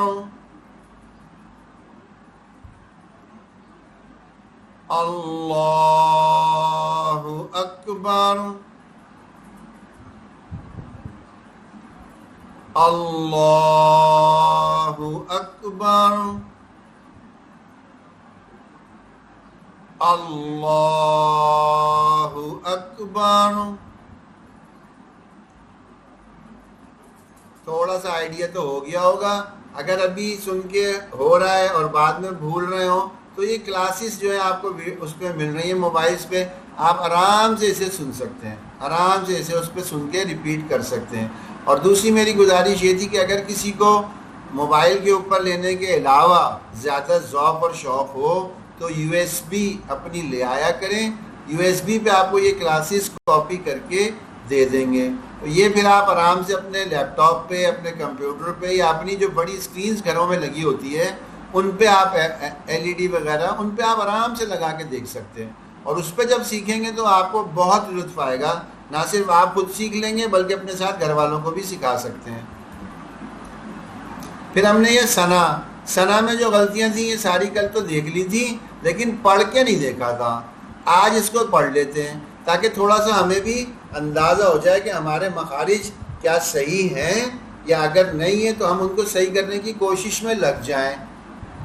اللہ اکبر، اللہ اکبر، اللہ اکبر۔ تھوڑا سا آئیڈیا تو ہو گیا ہوگا، اگر ابھی سن کے ہو رہا ہے اور بعد میں بھول رہے ہوں تو یہ کلاسز جو ہے آپ کو اس پہ مل رہی ہیں موبائلز پہ، آپ آرام سے اسے سن سکتے ہیں، آرام سے اسے اس پہ سن کے ریپیٹ کر سکتے ہیں۔ اور دوسری میری گزارش یہ تھی کہ اگر کسی کو موبائل کے اوپر لینے کے علاوہ زیادہ ذوق اور شوق ہو تو USB اپنی لے آیا کریں، USB پہ آپ کو یہ کلاسز کاپی کر کے دے دیں گے، تو یہ پھر آپ آرام سے اپنے لیپ ٹاپ پہ، اپنے کمپیوٹر پہ، یا اپنی جو بڑی اسکرینز گھروں میں لگی ہوتی ہے ان پہ آپ LED وغیرہ ان پہ آپ آرام سے لگا کے دیکھ سکتے ہیں، اور اس پہ جب سیکھیں گے تو آپ کو بہت لطف آئے گا۔ نہ صرف آپ خود سیکھ لیں گے بلکہ اپنے ساتھ گھر والوں کو بھی سکھا سکتے ہیں۔ پھر ہم نے یہ ثنا میں جو غلطیاں تھیں یہ ساری کل تو دیکھ لی تھی، لیکن پڑھ کے نہیں دیکھا تھا۔ آج اس کو پڑھ لیتے ہیں تاکہ تھوڑا سا ہمیں بھی اندازہ ہو جائے کہ ہمارے مخارج کیا صحیح ہیں، یا اگر نہیں ہے تو ہم ان کو صحیح کرنے کی کوشش میں لگ جائیں۔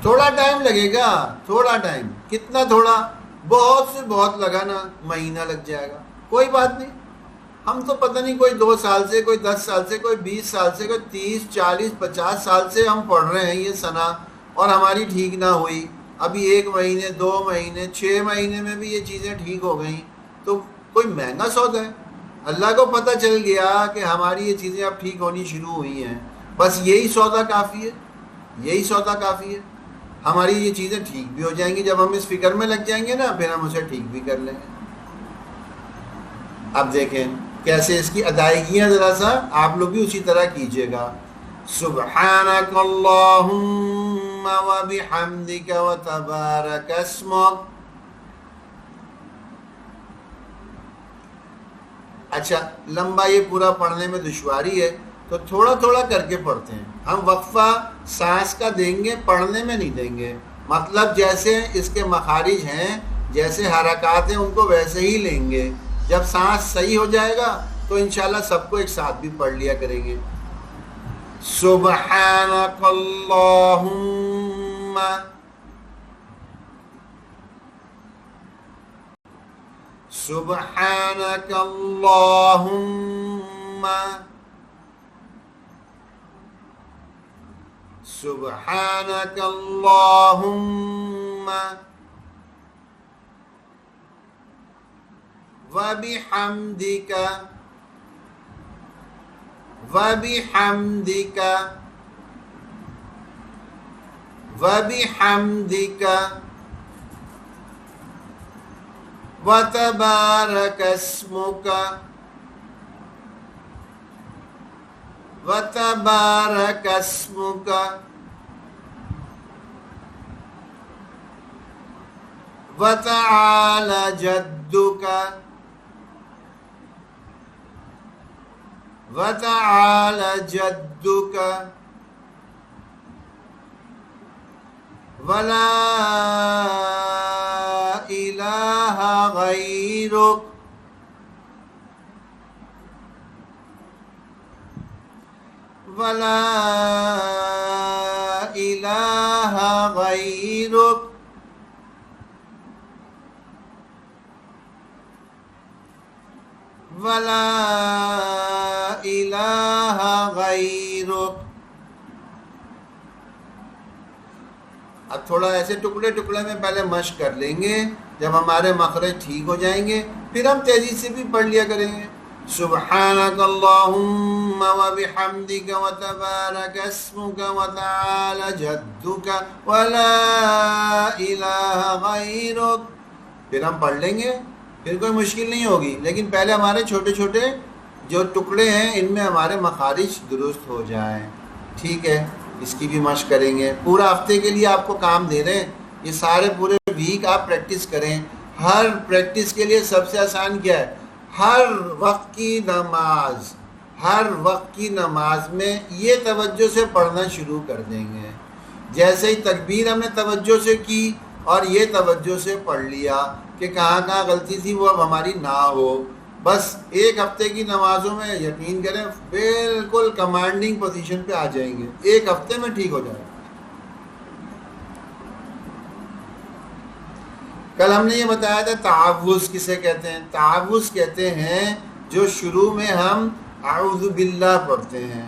تھوڑا ٹائم لگے گا، تھوڑا ٹائم، کتنا تھوڑا، بہت سے بہت لگانا مہینہ لگ جائے گا، کوئی بات نہیں۔ ہم تو پتہ نہیں کوئی 2 سال سے، کوئی 10 سال سے، کوئی 20 سال سے، کوئی 30 40 50 سال سے ہم پڑھ رہے ہیں یہ ثنا، اور ہماری ٹھیک نہ ہوئی۔ ابھی 1 مہینے، 2 مہینے، 6 مہینے میں بھی یہ چیزیں ٹھیک ہو گئیں تو کوئی مہنگا سودا ہے؟ اللہ کو پتہ چل گیا کہ ہماری یہ چیزیں اب ٹھیک ہونی شروع ہوئی ہیں، بس یہی سودا کافی ہے، یہی سودا کافی ہے، ہماری یہ چیزیں ٹھیک بھی ہو جائیں گی۔ جب ہم اس فکر میں لگ جائیں گے نا پھر ہم اسے ٹھیک بھی کر لیں گے۔ اب دیکھیں کیسے اس کی ادائیگیاں ذرا سا آپ لوگ بھی اسی طرح کیجئے گا۔ سبحانک اللہم و بحمدک و تبارک اسمک۔ اچھا، لمبا یہ پورا پڑھنے میں دشواری ہے تو تھوڑا تھوڑا کر کے پڑھتے ہیں ہم، وقفہ سانس کا دیں گے، پڑھنے میں نہیں دیں گے، مطلب جیسے اس کے مخارج ہیں، جیسے حرکات ہیں ان کو ویسے ہی لیں گے۔ جب سانس صحیح ہو جائے گا تو انشاءاللہ سب کو ایک ساتھ بھی پڑھ لیا کریں گے۔ سبحانک اللہم سبحانک اللہم سبحانک اللہم وبحمدک وبحمدک وبحمدک وتبارک اسمک وتبارک اسمک وتعالى جدك وتعالى جدك ولا إله غيرك ولا إله غيرك ولا الہ غیرک. اب تھوڑا ایسے ٹکڑے ٹکڑے میں پہلے مشق کر لیں گے، جب ہمارے مخرج ٹھیک ہو جائیں گے پھر ہم تیزی سے بھی پڑھ لیا کریں گے. سبحانک اللہم وبحمدک وتبارک اسمک وتعالی جدک ولا الہ غیرک. پھر ہم پڑھ لیں گے، پھر کوئی مشکل نہیں ہوگی، لیکن پہلے ہمارے چھوٹے چھوٹے جو ٹکڑے ہیں ان میں ہمارے مخارج درست ہو جائیں. ٹھیک ہے، اس کی بھی مشق کریں گے. پورا ہفتے کے لیے آپ کو کام دے رہے ہیں، یہ سارے پورے ویک آپ پریکٹس کریں. ہر پریکٹس کے لیے سب سے آسان کیا ہے؟ ہر وقت کی نماز، ہر وقت کی نماز میں یہ توجہ سے پڑھنا شروع کر دیں گے. جیسے ہی تکبیر ہم نے توجہ سے کی اور یہ توجہ سے پڑھ لیا کہ کہاں کہاں غلطی تھی وہ اب ہماری نہ ہو. بس ایک ہفتے کی نمازوں میں یقین کریں بالکل کمانڈنگ پوزیشن پہ آ جائیں گے، ایک ہفتے میں ٹھیک ہو جائے گا. کل ہم نے یہ بتایا تھا تعوذ کسے کہتے ہیں. تعوذ کہتے ہیں جو شروع میں ہم اعوذ باللہ پڑھتے ہیں.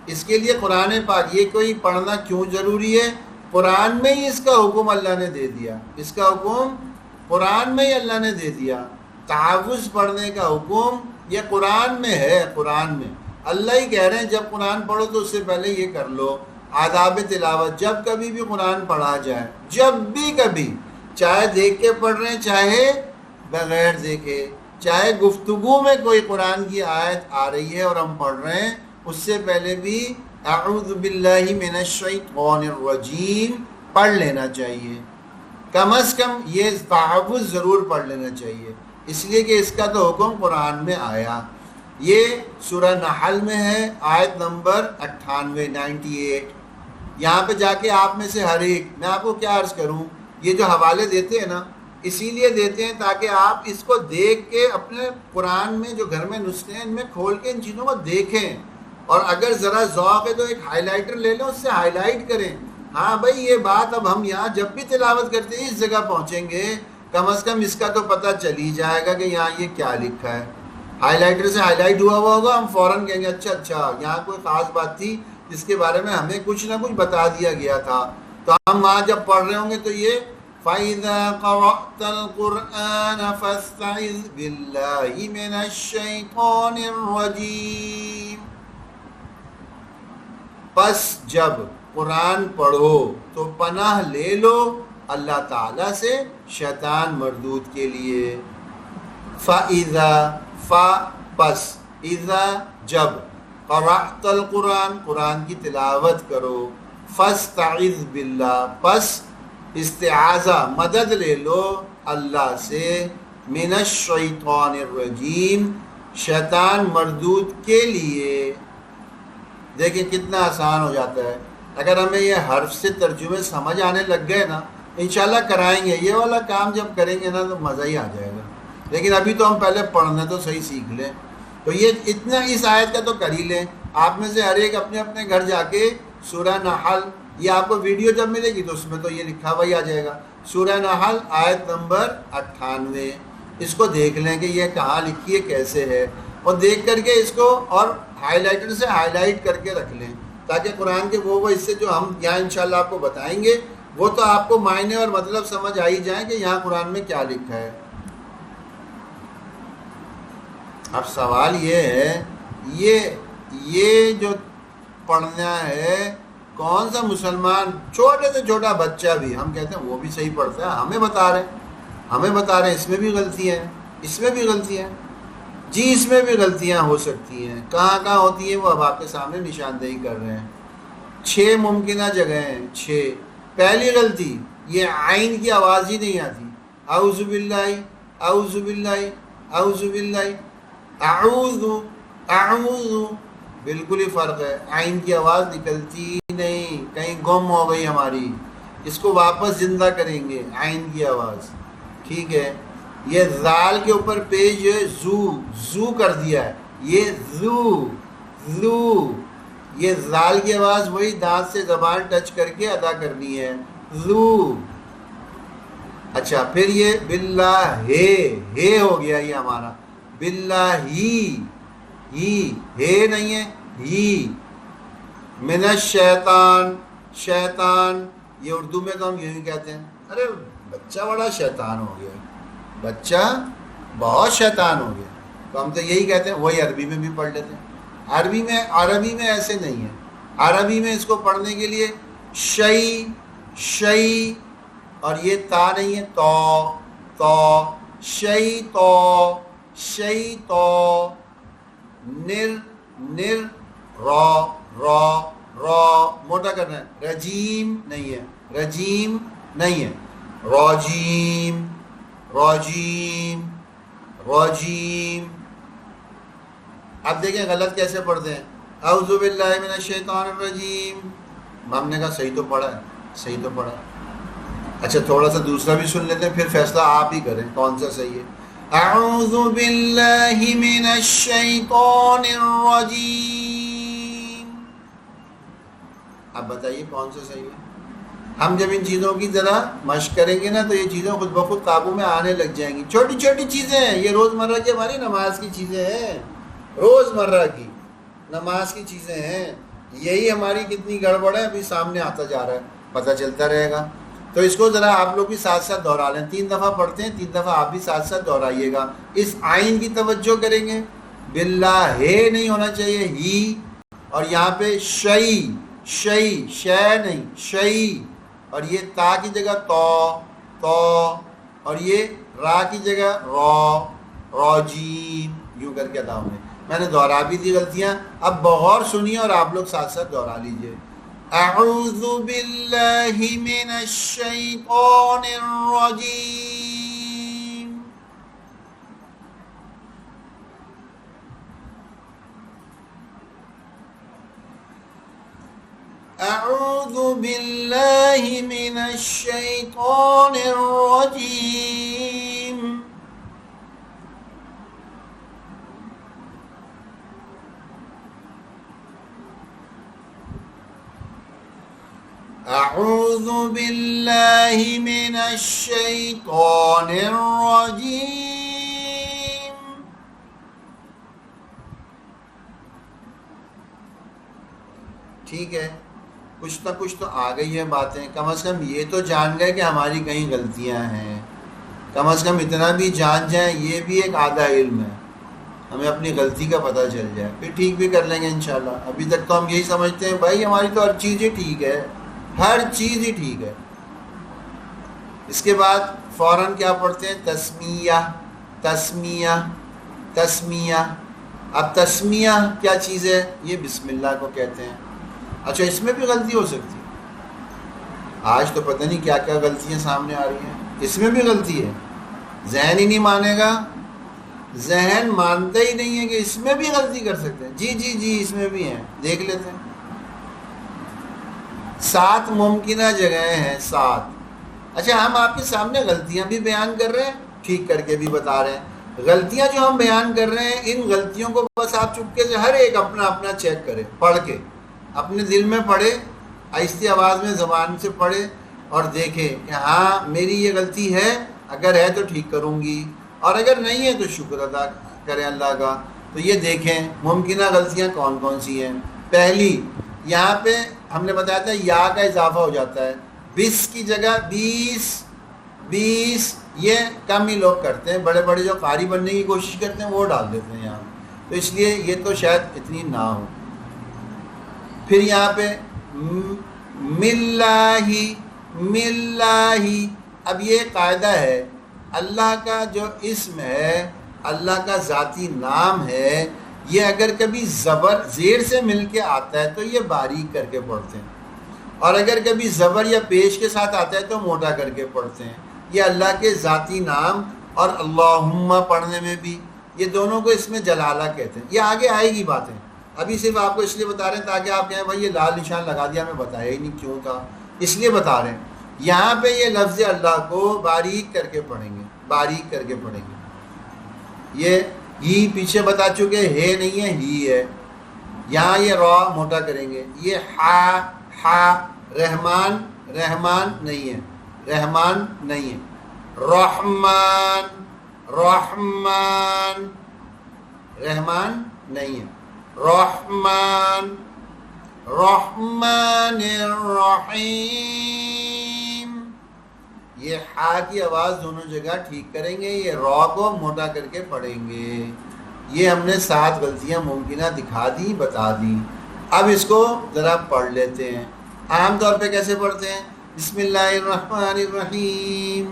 اس کے لیے قرآن پاک، یہ کوئی پڑھنا کیوں ضروری ہے؟ قرآن میں ہی اس کا حکم اللہ نے دے دیا، اس کا حکم قرآن میں ہی اللہ نے دے دیا. تعوذ پڑھنے کا حکم یہ قرآن میں ہے. قرآن میں اللہ ہی کہہ رہے ہیں جب قرآن پڑھو تو اس سے پہلے یہ کر لو. آداب تلاوت، جب کبھی بھی قرآن پڑھا جائے، جب بھی کبھی، چاہے دیکھ کے پڑھ رہے ہیں چاہے بغیر دیکھے، چاہے گفتگو میں کوئی قرآن کی آیت آ رہی ہے اور ہم پڑھ رہے ہیں، اس سے پہلے بھی اعوذ باللہ من الشیطان الرجیم پڑھ لینا چاہیے. کم از کم یہ تعوذ ضرور پڑھ لینا چاہیے، اس لیے کہ اس کا تو حکم قرآن میں آیا. یہ سورہ نحل میں ہے، آیت نمبر 98. یہاں پہ جا کے آپ میں سے ہر ایک، میں آپ کو کیا عرض کروں، یہ جو حوالے دیتے ہیں نا اسی لیے دیتے ہیں تاکہ آپ اس کو دیکھ کے اپنے قرآن میں جو گھر میں نسخے ہیں ان میں کھول کے ان چیزوں کو دیکھیں، اور اگر ذرا ذوق ہے تو ایک ہائی لائٹر لے لیں، اس سے ہائی لائٹ کریں. ہاں بھائی یہ بات اب ہم یہاں جب بھی تلاوت کرتے ہیں اس جگہ پہنچیں گے کم از کم اس کا تو پتہ چل ہی جائے گا کہ یہاں یہ کیا لکھا ہے. ہائی لائٹر سے ہائی لائٹ ہوا ہوگا، ہم فوراً کہیں گے اچھا یہاں کوئی خاص بات تھی جس کے بارے میں ہمیں کچھ نہ کچھ بتا دیا گیا تھا. تو ہم وہاں جب پڑھ رہے ہوں گے تو یہ فَإِذَا قَرَأْتَ الْقُرْآنَ فَاسْتَعِذْ بِاللَّهِ مِنَ الشَّيْطَانِ الرَّجِيمِ. پس جب قرآن پڑھو تو پناہ لے لو اللہ تعالیٰ سے شیطان مردود کے لیے. فَإِذَا پس اذا جب قرأت القرآن قرآن کی تلاوت کرو، فاستعذ باللہ پس استعاذہ مدد لے لو اللہ سے، من الشیطان الرجیم شیطان مردود کے لیے. دیکھیں کتنا آسان ہو جاتا ہے. اگر ہمیں یہ حرف سے ترجمے سمجھ آنے لگ گئے نا، انشاءاللہ کرائیں گے یہ والا کام، جب کریں گے نا تو مزہ ہی آ جائے گا. لیکن ابھی تو ہم پہلے پڑھنا تو صحیح سیکھ لیں. تو یہ اتنا اس آیت کا تو کر ہی لیں. آپ میں سے ہر ایک اپنے اپنے گھر جا کے سورہ نحل، یہ آپ کو ویڈیو جب ملے گی تو اس میں تو یہ لکھا ہوا ہی آ جائے گا، سورہ نحل آیت نمبر 98، اس کو دیکھ لیں کہ یہ کہاں لکھی ہے، کیسے ہے، اور دیکھ کر کے اس کو اور ہائی لائٹر سے ہائی لائٹ کر کے رکھ لیں، تاکہ قرآن کے وہ حصے جو ہم یہاں انشاءاللہ آپ کو بتائیں گے وہ تو آپ کو معنی اور مطلب سمجھ آ ہی جائیں کہ یہاں قرآن میں کیا لکھا ہے۔ اب سوال یہ ہے، یہ جو پڑھنا ہے، کون سا مسلمان چھوٹے سے چھوٹا بچہ بھی، ہم کہتے ہیں وہ بھی صحیح پڑھتا ہے، ہمیں بتا رہے ہیں اس میں بھی غلطی ہے، اس میں بھی غلطی ہے، جی اس میں بھی غلطیاں ہو سکتی ہیں، کہاں کہاں ہوتی ہیں وہ اب آپ کے سامنے نشاندہی کر رہے ہیں۔ 6 ممکنہ جگہیں ہیں، 6۔ پہلی غلطی، یہ عین کی آواز ہی نہیں آتی، اعوذ باللہ، اعوذ باللہ، اعوذ باللہ، اعوذ، بالکل ہی فرق ہے، عین کی آواز نکلتی ہی نہیں، کہیں گم ہو گئی ہماری، اس کو واپس زندہ کریں گے، عین کی آواز، ٹھیک ہے۔ یہ ذال کے اوپر پیش جو ہے زو کر دیا ہے، یہ زو، یہ ذال کی آواز وہی دانت سے زبان ٹچ کر کے ادا کرنی ہے، زو۔ اچھا پھر یہ باللہ ہے ہو گیا، یہ ہمارا باللہ ہی نہیں ہے، ہی۔ من الشیطان، شیطان، یہ اردو میں تو ہم یوں ہی کہتے ہیں، ارے بچہ بڑا شیطان ہو گیا، بچہ بہت شیطان ہو گیا، تو ہم تو یہی کہتے ہیں، وہی عربی میں بھی پڑھ لیتے ہیں۔ عربی میں ایسے نہیں ہے، عربی میں اس کو پڑھنے کے لیے شئی، اور یہ تا نہیں ہے، تو شئی تو، نر را موٹا کرنا ہے، رجیم نہیں ہے، راجیم۔ اب دیکھیں غلط کیسے پڑھتے ہیں، اعوذ باللہ من الشیطان الرجیم، ہم نے کہا صحیح تو پڑھا ہے۔ اچھا تھوڑا سا دوسرا بھی سن لیتے ہیں، پھر فیصلہ آپ ہی کریں کون سا صحیح ہے۔ اعوذ باللہ من الشیطان الرجیم، اب بتائیے کون سا صحیح ہے۔ ہم جب ان چیزوں کی ذرا مشق کریں گے نا تو یہ چیزیں خود بخود قابو میں آنے لگ جائیں گی، چھوٹی چھوٹی چیزیں ہیں، یہ روزمرہ کی ہماری نماز کی چیزیں ہیں، روزمرہ کی نماز کی چیزیں ہیں، یہی ہماری کتنی گڑبڑ ہے ابھی سامنے آتا جا رہا ہے، پتہ چلتا رہے گا۔ تو اس کو ذرا آپ لوگ بھی ساتھ ساتھ دہرا لیں، 3 دفعہ پڑھتے ہیں، 3 دفعہ آپ بھی ساتھ ساتھ دہرائیے گا، اس آئین کی توجہ کریں گے، باللہ ہے نہیں ہونا چاہیے، ہی، اور یہاں پہ شے نہیں، شئی، اور یہ تا کی جگہ تو، اور یہ را کی جگہ راجیم، یوں کر کے ادا ہوئے۔ میں نے دہرا بھی دی غلطیاں، اب بغور سنیے اور آپ لوگ ساتھ ساتھ دہرا لیجئے۔ اعوذ باللہ من الشیطان الرجیم، اعوذ باللہ من الشیطان الرجیم، اعوذ باللہ من الشیطان الرجیم۔ ٹھیک ہے، کچھ نہ کچھ تو آ گئی ہے باتیں، کم از کم یہ تو جان گئے کہ ہماری کہیں غلطیاں ہیں، کم از کم اتنا بھی جان جائیں، یہ بھی ایک آدھا علم ہے، ہمیں اپنی غلطی کا پتہ چل جائے، پھر ٹھیک بھی کر لیں گے انشاءاللہ۔ ابھی تک تو ہم یہی سمجھتے ہیں بھائی ہماری تو ہر چیز ہی ٹھیک ہے، ہر چیز ہی ٹھیک ہے۔ اس کے بعد فوراً کیا پڑھتے ہیں، تسمیہ۔ اب تسمیہ کیا چیز ہے، یہ بسم اللہ کو کہتے ہیں۔ اچھا اس میں بھی غلطی ہو سکتی ہے، آج تو پتہ نہیں کیا کیا غلطیاں سامنے آ رہی ہیں، اس میں بھی غلطی ہے، ذہن ہی نہیں مانے گا، ذہن مانتا ہی نہیں ہے کہ اس میں بھی غلطی کر سکتے ہیں، جی اس میں بھی ہیں، دیکھ لیتے ہیں۔ 7 ممکنہ جگہیں ہیں، 7۔ اچھا ہم آپ کے سامنے غلطیاں بھی بیان کر رہے ہیں، ٹھیک کر کے بھی بتا رہے ہیں۔ غلطیاں جو ہم بیان کر رہے ہیں، ان غلطیوں کو بس آپ چپکے سے ہر ایک اپنا اپنا چیک کریں، پڑھ کے اپنے دل میں پڑھے، آہستہ آواز میں زبان سے پڑھے اور دیکھیں کہ ہاں میری یہ غلطی ہے، اگر ہے تو ٹھیک کروں گی، اور اگر نہیں ہے تو شکر ادا کریں اللہ کا۔ تو یہ دیکھیں ممکنہ غلطیاں کون کون سی ہیں۔ پہلی، یہاں پہ ہم نے بتایا تھا یا کا اضافہ ہو جاتا ہے، 20 کی جگہ 20 یہ کم ہی لوگ کرتے ہیں، بڑے بڑے جو قاری بننے کی کوشش کرتے ہیں وہ ڈال دیتے ہیں یہاں، تو اس لیے یہ تو شاید اتنی نہ ہو۔ پھر یہاں پہ ملاہی، اب یہ قاعدہ ہے، اللہ کا جو اسم ہے، اللہ کا ذاتی نام ہے، یہ اگر کبھی زیر سے مل کے آتا ہے تو یہ باریک کر کے پڑھتے ہیں، اور اگر کبھی زبر یا پیش کے ساتھ آتا ہے تو موٹا کر کے پڑھتے ہیں۔ یہ اللہ کے ذاتی نام اور اللہم پڑھنے میں بھی یہ دونوں کو اس میں جلالہ کہتے ہیں۔ یہ آگے آئے گی باتیں، ابھی صرف آپ کو اس لیے بتا رہے ہیں تاکہ آپ کہیں بھائی یہ لال نشان لگا دیا، ہمیں بتایا ہی نہیں کیوں تھا، اس لیے بتا رہے ہیں۔ یہاں پہ یہ لفظ اللہ کو باریک کر کے پڑھیں گے، باریک کر کے پڑھیں گے۔ یہ ہی پیچھے بتا چکے، ہے نہیں ہے، ہی ہے، یہاں یہ را موٹا کریں گے۔ یہ ہا رحمان نہیں ہے، رحمان نہیں ہے، رحمان رحمان نہیں ہے، رحمان الرحیم، یہ ہا کی آواز دونوں جگہ ٹھیک کریں گے، یہ را کو موٹا کر کے پڑھیں گے۔ یہ ہم نے 7 غلطیاں ممکنہ دکھا دی، بتا دی۔ اب اس کو ذرا پڑھ لیتے ہیں۔ عام طور پہ کیسے پڑھتے ہیں؟ بسم اللہ الرحمن الرحیم،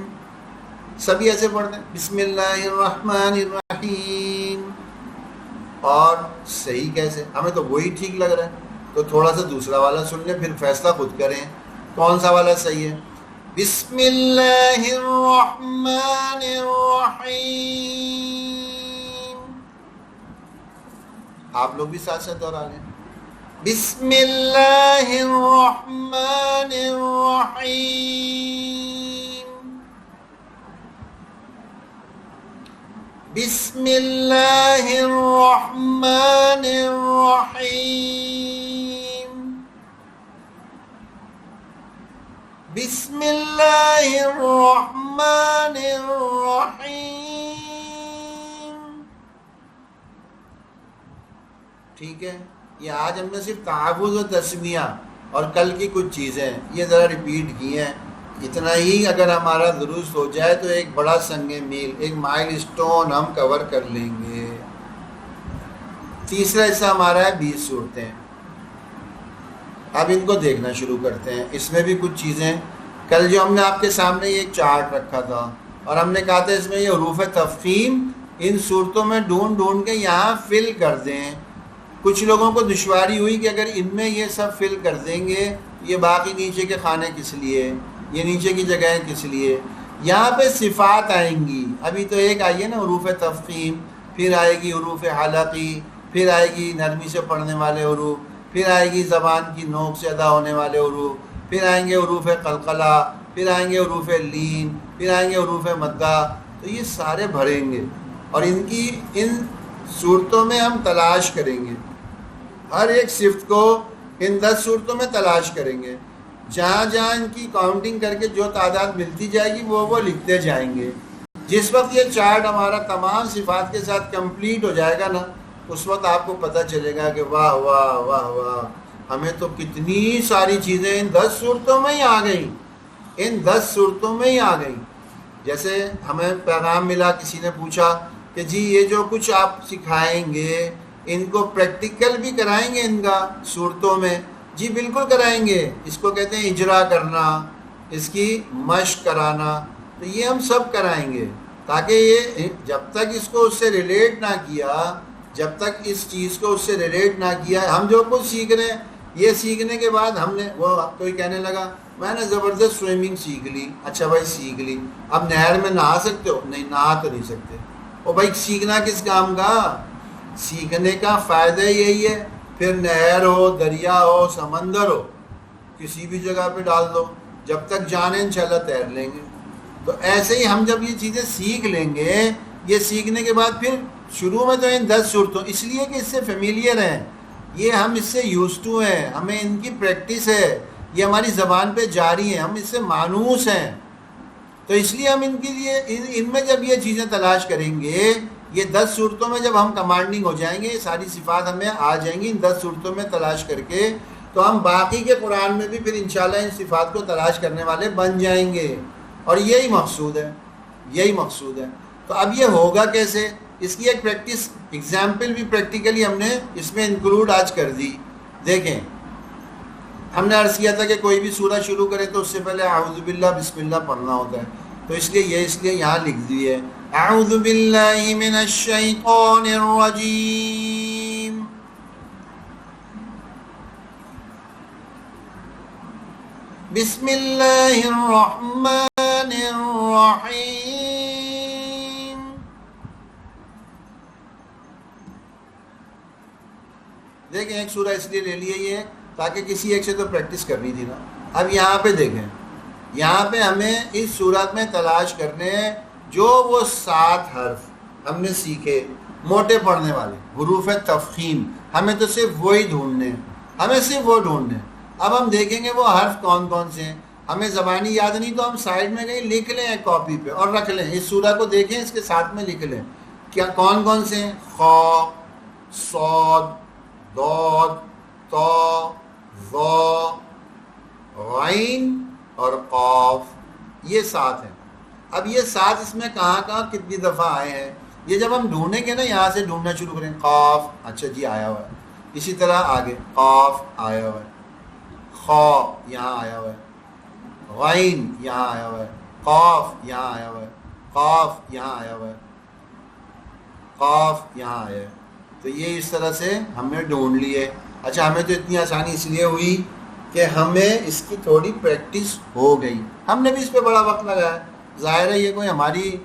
سبھی ایسے پڑھتے ہیں، بسم اللہ الرحمن الرحیم۔ اور صحیح کیسے؟ ہمیں تو وہی ٹھیک لگ رہا ہے، تو تھوڑا سا دوسرا والا سن لیں، پھر فیصلہ خود کریں کون سا والا صحیح ہے۔ بسم اللہ الرحمن الرحیم، آپ لوگ بھی ساتھ ساتھ دوہرا لیں، بسم اللہ الرحمن الرحیم، بسم اللہ الرحمن الرحیم، بسم اللہ الرحمن الرحیم۔ ٹھیک ہے، یہ آج ہم نے صرف تحفظ و تسمیہ اور کل کی کچھ چیزیں یہ ذرا ریپیٹ کی ہیں، اتنا ہی اگر ہمارا درست ہو جائے تو ایک بڑا سنگ میل، ایک مائل سٹون ہم کور کر لیں گے۔ تیسرا حصہ ہمارا ہے 20 صورتیں۔ اب ان کو دیکھنا شروع کرتے ہیں، اس میں بھی کچھ چیزیں، کل جو ہم نے آپ کے سامنے یہ چارٹ رکھا تھا اور ہم نے کہا تھا اس میں یہ حروف تفخیم ان صورتوں میں ڈھونڈ کے یہاں فل کر دیں۔ کچھ لوگوں کو دشواری ہوئی کہ اگر ان میں یہ سب فل کر دیں گے یہ باقی نیچے کے کھانے کس لیے، یہ نیچے کی جگہیں کس لیے۔ یہاں پہ صفات آئیں گی، ابھی تو ایک آئی ہے نا حروف تفخیم، پھر آئے گی حروف حلقی، پھر آئے گی نرمی سے پڑھنے والے حروف، پھر آئے گی زبان کی نوک سے ادا ہونے والے حروف، پھر آئیں گے حروف قلقلہ، پھر آئیں گے حروف لین، پھر آئیں گے حروف مدہ۔ تو یہ سارے بھریں گے اور ان صورتوں میں ہم تلاش کریں گے، ہر ایک صفت کو ان 10 صورتوں میں تلاش کریں گے، جہاں جہاں ان کی کاؤنٹنگ کر کے جو تعداد ملتی جائے گی وہ لکھتے جائیں گے۔ جس وقت یہ چارٹ ہمارا تمام صفات کے ساتھ کمپلیٹ ہو جائے گا نا، اس وقت آپ کو پتہ چلے گا کہ واہ واہ واہ واہ، ہمیں تو کتنی ساری چیزیں ان 10 صورتوں میں ہی آ گئیں، ان 10 صورتوں میں ہی آ گئیں۔ جیسے ہمیں پیغام ملا، کسی نے پوچھا کہ جی یہ جو کچھ آپ سکھائیں گے ان کو پریکٹیکل بھی کرائیں گے ان کا صورتوں میں؟ جی بالکل کرائیں گے، اس کو کہتے ہیں اجرا کرنا، اس کی مشق کرانا، تو یہ ہم سب کرائیں گے، تاکہ یہ جب تک اس کو اس سے ریلیٹ نہ کیا، جب تک اس چیز کو اس سے ریلیٹ نہ کیا، ہم جو کچھ سیکھ رہے ہیں یہ سیکھنے کے بعد ہم نے وہ کوئی کہنے لگا میں نے زبردست سوئمنگ سیکھ لی، اچھا بھائی سیکھ لی، اب نہر میں نہا سکتے ہو؟ نہیں، نہا تو نہیں سکتے۔ او بھائی سیکھنا کس کام کا؟ سیکھنے کا فائدہ یہی ہے، پھر نہر ہو، دریا ہو، سمندر ہو، کسی بھی جگہ پہ ڈال دو، جب تک جانے انشاءاللہ تیر لیں گے۔ تو ایسے ہی ہم جب یہ چیزیں سیکھ لیں گے یہ سیکھنے کے بعد پھر شروع میں تو ان 10 صورتوں، اس لیے کہ اس سے فیملیئر ہیں، یہ ہم اس سے یوز ٹو ہیں، ہمیں ان کی پریکٹس ہے، یہ ہماری زبان پہ جاری ہیں، ہم اس سے مانوس ہیں، تو اس لیے ہم ان کے لیے ان میں جب یہ چیزیں تلاش کریں گے، یہ 10 صورتوں میں جب ہم کمانڈنگ ہو جائیں گے، ساری صفات ہمیں آ جائیں گی ان 10 صورتوں میں تلاش کر کے، تو ہم باقی کے قرآن میں بھی پھر انشاءاللہ ان صفات کو تلاش کرنے والے بن جائیں گے، اور یہی مقصود ہے، یہی مقصود ہے۔ تو اب یہ ہوگا کیسے؟ اس کی ایک پریکٹس ایگزامپل بھی پریکٹیکلی ہم نے اس میں انکلوڈ آج کر دی۔ دیکھیں، ہم نے عرض کیا تھا کہ کوئی بھی سورہ شروع کرے تو اس سے پہلے اعوذ باللہ بسم اللہ پڑھنا ہوتا ہے، تو اس لیے یہاں لکھ دی ہے اعوذ باللہ من الشیطان الرجیم۔ بسم اللہ الرحمن الرحیم۔ دیکھیں، ایک سورہ اس لیے لے لیے یہ تاکہ کسی ایک سے تو پریکٹس کرنی تھی نا۔ اب یہاں پہ دیکھیں، یہاں پہ ہمیں اس صورت میں تلاش کرنے ہیں جو وہ 7 حرف ہم نے سیکھے موٹے پڑھنے والے حروف تفخیم، ہمیں تو صرف وہی ڈھونڈنے ہیں، ہمیں صرف وہ ڈھونڈنے ہیں۔ اب ہم دیکھیں گے وہ حرف کون کون سے ہیں، ہمیں زبانی یاد نہیں تو ہم سائڈ میں کہیں لکھ لیں ایک کاپی پہ اور رکھ لیں، اس سورہ کو دیکھیں، اس کے ساتھ میں لکھ لیں کیا کون کون سے ہیں۔ خا، صاد، ضاد، طا، ظا، غین اور قاف، یہ 7 ہیں۔ اب یہ 7 اس میں کہاں کہاں کتنی دفعہ آئے ہیں، یہ جب ہم ڈھونڈیں گے نا، یہاں سے ڈھونڈنا شروع کریں، قاف، اچھا جی آیا ہوا ہے، اسی طرح آگے قاف آیا ہوا ہے، خا یہاں آیا ہوا ہے، غین یہاں آیا ہوا ہے، قاف یہاں آیا ہوا ہے، قاف یہاں آیا ہوا ہے، قاف یہاں آیا ہے۔ تو یہ اس طرح سے ہم نے ڈھونڈ لیے۔ اچھا، ہمیں تو اتنی آسانی اس لیے ہوئی کہ ہمیں اس کی تھوڑی پریکٹس ہو گئی، ہم نے بھی اس پہ بڑا وقت لگایا، ظاہر ہے یہ کوئی ہماری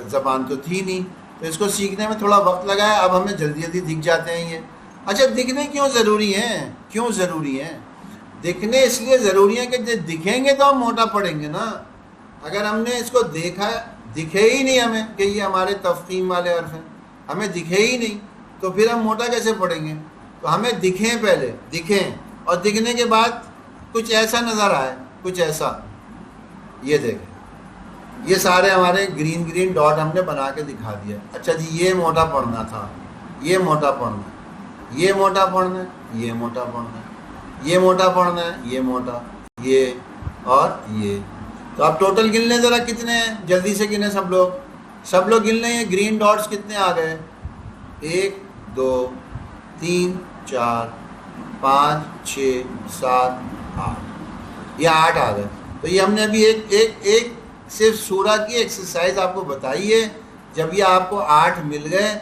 زبان تو تھی نہیں، تو اس کو سیکھنے میں تھوڑا وقت لگایا، اب ہمیں جلدی جلدی دکھ جاتے ہیں یہ۔ اچھا، دکھنے کیوں ضروری ہیں؟ کیوں ضروری ہیں؟ دکھنے اس لیے ضروری ہیں کہ جب دکھیں گے تو ہم موٹا پڑیں گے نا۔ اگر ہم نے اس کو دیکھا، دکھے ہی نہیں ہمیں کہ یہ ہمارے تفخیم والے حرف ہیں، ہمیں دکھے ہی نہیں تو پھر ہم موٹا کیسے پڑیں گے؟ تو ہمیں دکھیں، پہلے دکھیں، اور دکھنے کے بعد کچھ ایسا نظر آئے، کچھ ایسا، یہ دیکھیں، یہ سارے ہمارے گرین گرین ڈاٹ ہم نے بنا کے دکھا دیا۔ اچھا جی، یہ موٹا پڑھنا تھا، یہ موٹا پڑھنا ہے، یہ موٹا پڑھنا ہے، یہ موٹا پڑھنا ہے، یہ موٹا پڑھنا ہے، یہ موٹا، یہ اور یہ۔ تو اب ٹوٹل گن لیں ذرا کتنے ہیں، جلدی سے گنیں سب لوگ گن لیں، یہ گرین ڈاٹس کتنے آ گئے؟ 1 2 3 4 5 6 7 8، یہ 8 آ گئے۔ تو یہ ہم نے ابھی ایک صرف سورہ کی ایکسرسائز آپ کو بتائی ہے۔ جب یہ آپ کو 8 مل گئے،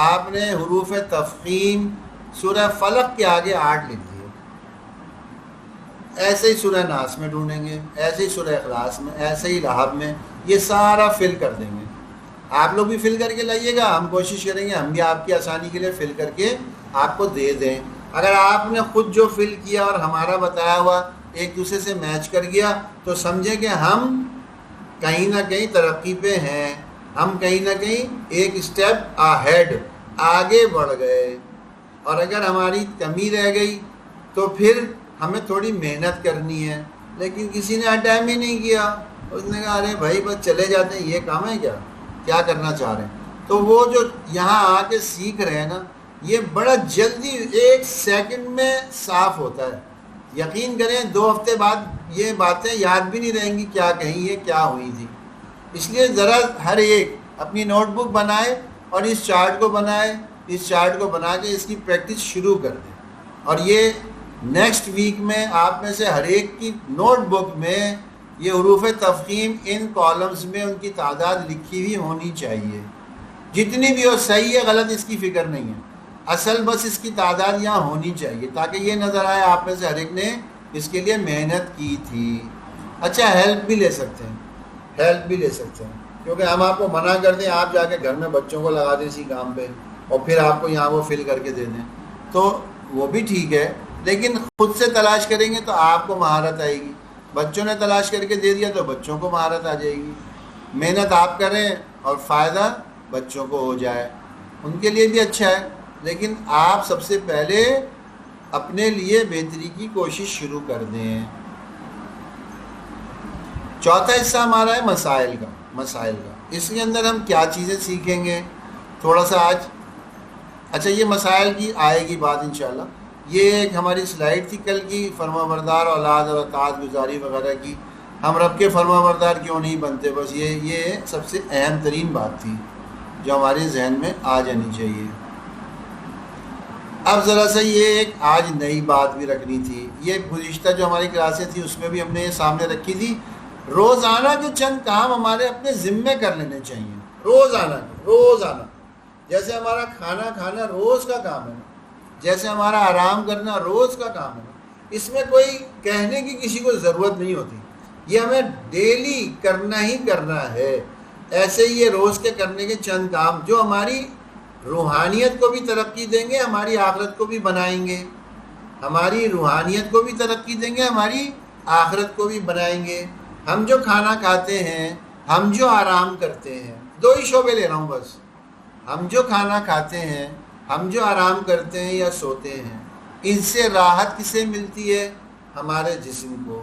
آپ نے حروف تفخیم سورہ فلق کے آگے 8 لکھ دیے، ایسے ہی سورہ ناس میں ڈھونڈیں گے، ایسے ہی سورہ اخلاص میں، ایسے ہی لہب میں، یہ سارا فل کر دیں گے۔ آپ لوگ بھی فل کر کے لائیے گا، ہم کوشش کریں گے ہم بھی آپ کی آسانی کے لیے فل کر کے آپ کو دے دیں۔ اگر آپ نے خود جو فل کیا اور ہمارا بتایا ہوا ایک دوسرے سے میچ کر گیا تو سمجھیں کہ ہم کہیں نہ کہیں ترقی پہ ہیں، ہم کہیں نہ کہیں ایک اسٹیپ آہیڈ، آگے بڑھ گئے۔ اور اگر ہماری کمی رہ گئی تو پھر ہمیں تھوڑی محنت کرنی ہے، لیکن کسی نے اٹائم ہی نہیں کیا، اس نے کہا ارے بھائی بس چلے جاتے ہیں، یہ کام ہے کیا کرنا چاہ رہے ہیں؟ تو وہ جو یہاں آ کے سیکھ رہے ہیں نا، یہ بڑا جلدی 1 سیکنڈ میں صاف ہوتا ہے۔ یقین کریں 2 ہفتے بعد یہ باتیں یاد بھی نہیں رہیں گی کیا کہیں، یہ کیا ہوئی تھی۔ اس لیے ذرا ہر ایک اپنی نوٹ بک بنائے اور اس چارٹ کو بنائے، اس چارٹ کو بنا کے اس کی پریکٹس شروع کر دیں، اور یہ نیکسٹ ویک میں آپ میں سے ہر ایک کی نوٹ بک میں یہ حروف تفخیم ان کالمز میں ان کی تعداد لکھی ہوئی ہونی چاہیے، جتنی بھی ہو، صحیح ہے غلط اس کی فکر نہیں ہے، اصل بس اس کی تعداد یہاں ہونی چاہیے تاکہ یہ نظر آئے آپ میں سے ہر ایک نے اس کے لیے محنت کی تھی۔ اچھا، ہیلپ بھی لے سکتے ہیں، کیونکہ ہم آپ کو منع کر دیں، آپ جا کے گھر میں بچوں کو لگا دیں اسی کام پہ اور پھر آپ کو یہاں وہ فل کر کے دے دیں، تو وہ بھی ٹھیک ہے، لیکن خود سے تلاش کریں گے تو آپ کو مہارت آئے گی، بچوں نے تلاش کر کے دے دیا تو بچوں کو مہارت آ جائے گی۔ محنت آپ کریں اور فائدہ بچوں کو ہو جائے ان کے لیے بھی اچھا ہے، لیکن آپ سب سے پہلے اپنے لیے بہتری کی کوشش شروع کر دیں۔ چوتھا حصہ ہمارا ہے مسائل کا۔ اس کے اندر ہم کیا چیزیں سیکھیں گے تھوڑا سا آج۔ اچھا، یہ مسائل کی آئے گی بات انشاءاللہ۔ یہ ایک ہماری سلائیڈ تھی کل کی، فرما بردار اولاد اور اطاعت گزاری وغیرہ کی، ہم رب کے فرما بردار کیوں نہیں بنتے، بس یہ سب سے اہم ترین بات تھی جو ہمارے ذہن میں آ جانی چاہیے۔ اب ذرا سا یہ ایک آج نئی بات بھی رکھنی تھی، یہ گزشتہ جو ہماری کلاسیں تھیں اس میں بھی ہم نے یہ سامنے رکھی تھی۔ روزانہ جو چند کام ہمارے اپنے ذمے کر لینے چاہیے، روزانہ جیسے ہمارا کھانا کھانا روز کا کام ہے، جیسے ہمارا آرام کرنا روز کا کام ہے، اس میں کوئی کہنے کی کسی کو ضرورت نہیں ہوتی، یہ ہمیں ڈیلی کرنا ہی کرنا ہے۔ ایسے ہی یہ روز کے کرنے کے چند کام جو ہماری روحانیت کو بھی ترقی دیں گے، ہماری آخرت کو بھی بنائیں گے، ہماری روحانیت کو بھی ترقی دیں گے، ہماری آخرت کو بھی بنائیں گے۔ ہم جو کھانا کھاتے ہیں، ہم جو آرام کرتے ہیں، دو ہی شعبے لے رہا ہوں بس، ہم جو کھانا کھاتے ہیں، ہم جو آرام کرتے ہیں یا سوتے ہیں، اس سے راحت کسے ملتی ہے؟ ہمارے جسم کو۔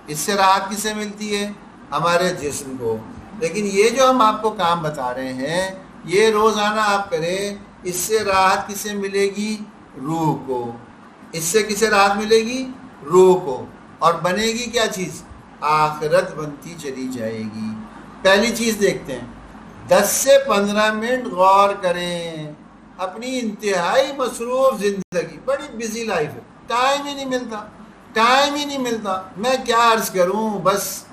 اس سے راحت کسے ملتی ہے؟ ہمارے جسم کو۔ لیکن یہ جو ہم آپ کو کام بتا رہے ہیں یہ روزانہ آپ کریں، اس سے راحت کسے ملے گی؟ روح کو۔ اس سے کسے راحت ملے گی؟ روح کو۔ اور بنے گی کیا چیز؟ آخرت بنتی چلی جائے گی۔ پہلی چیز دیکھتے ہیں، 10 سے 15 منٹ غور کریں۔ اپنی انتہائی مصروف زندگی، بڑی بزی لائف ہے، ٹائم ہی نہیں ملتا۔ میں کیا عرض کروں، بس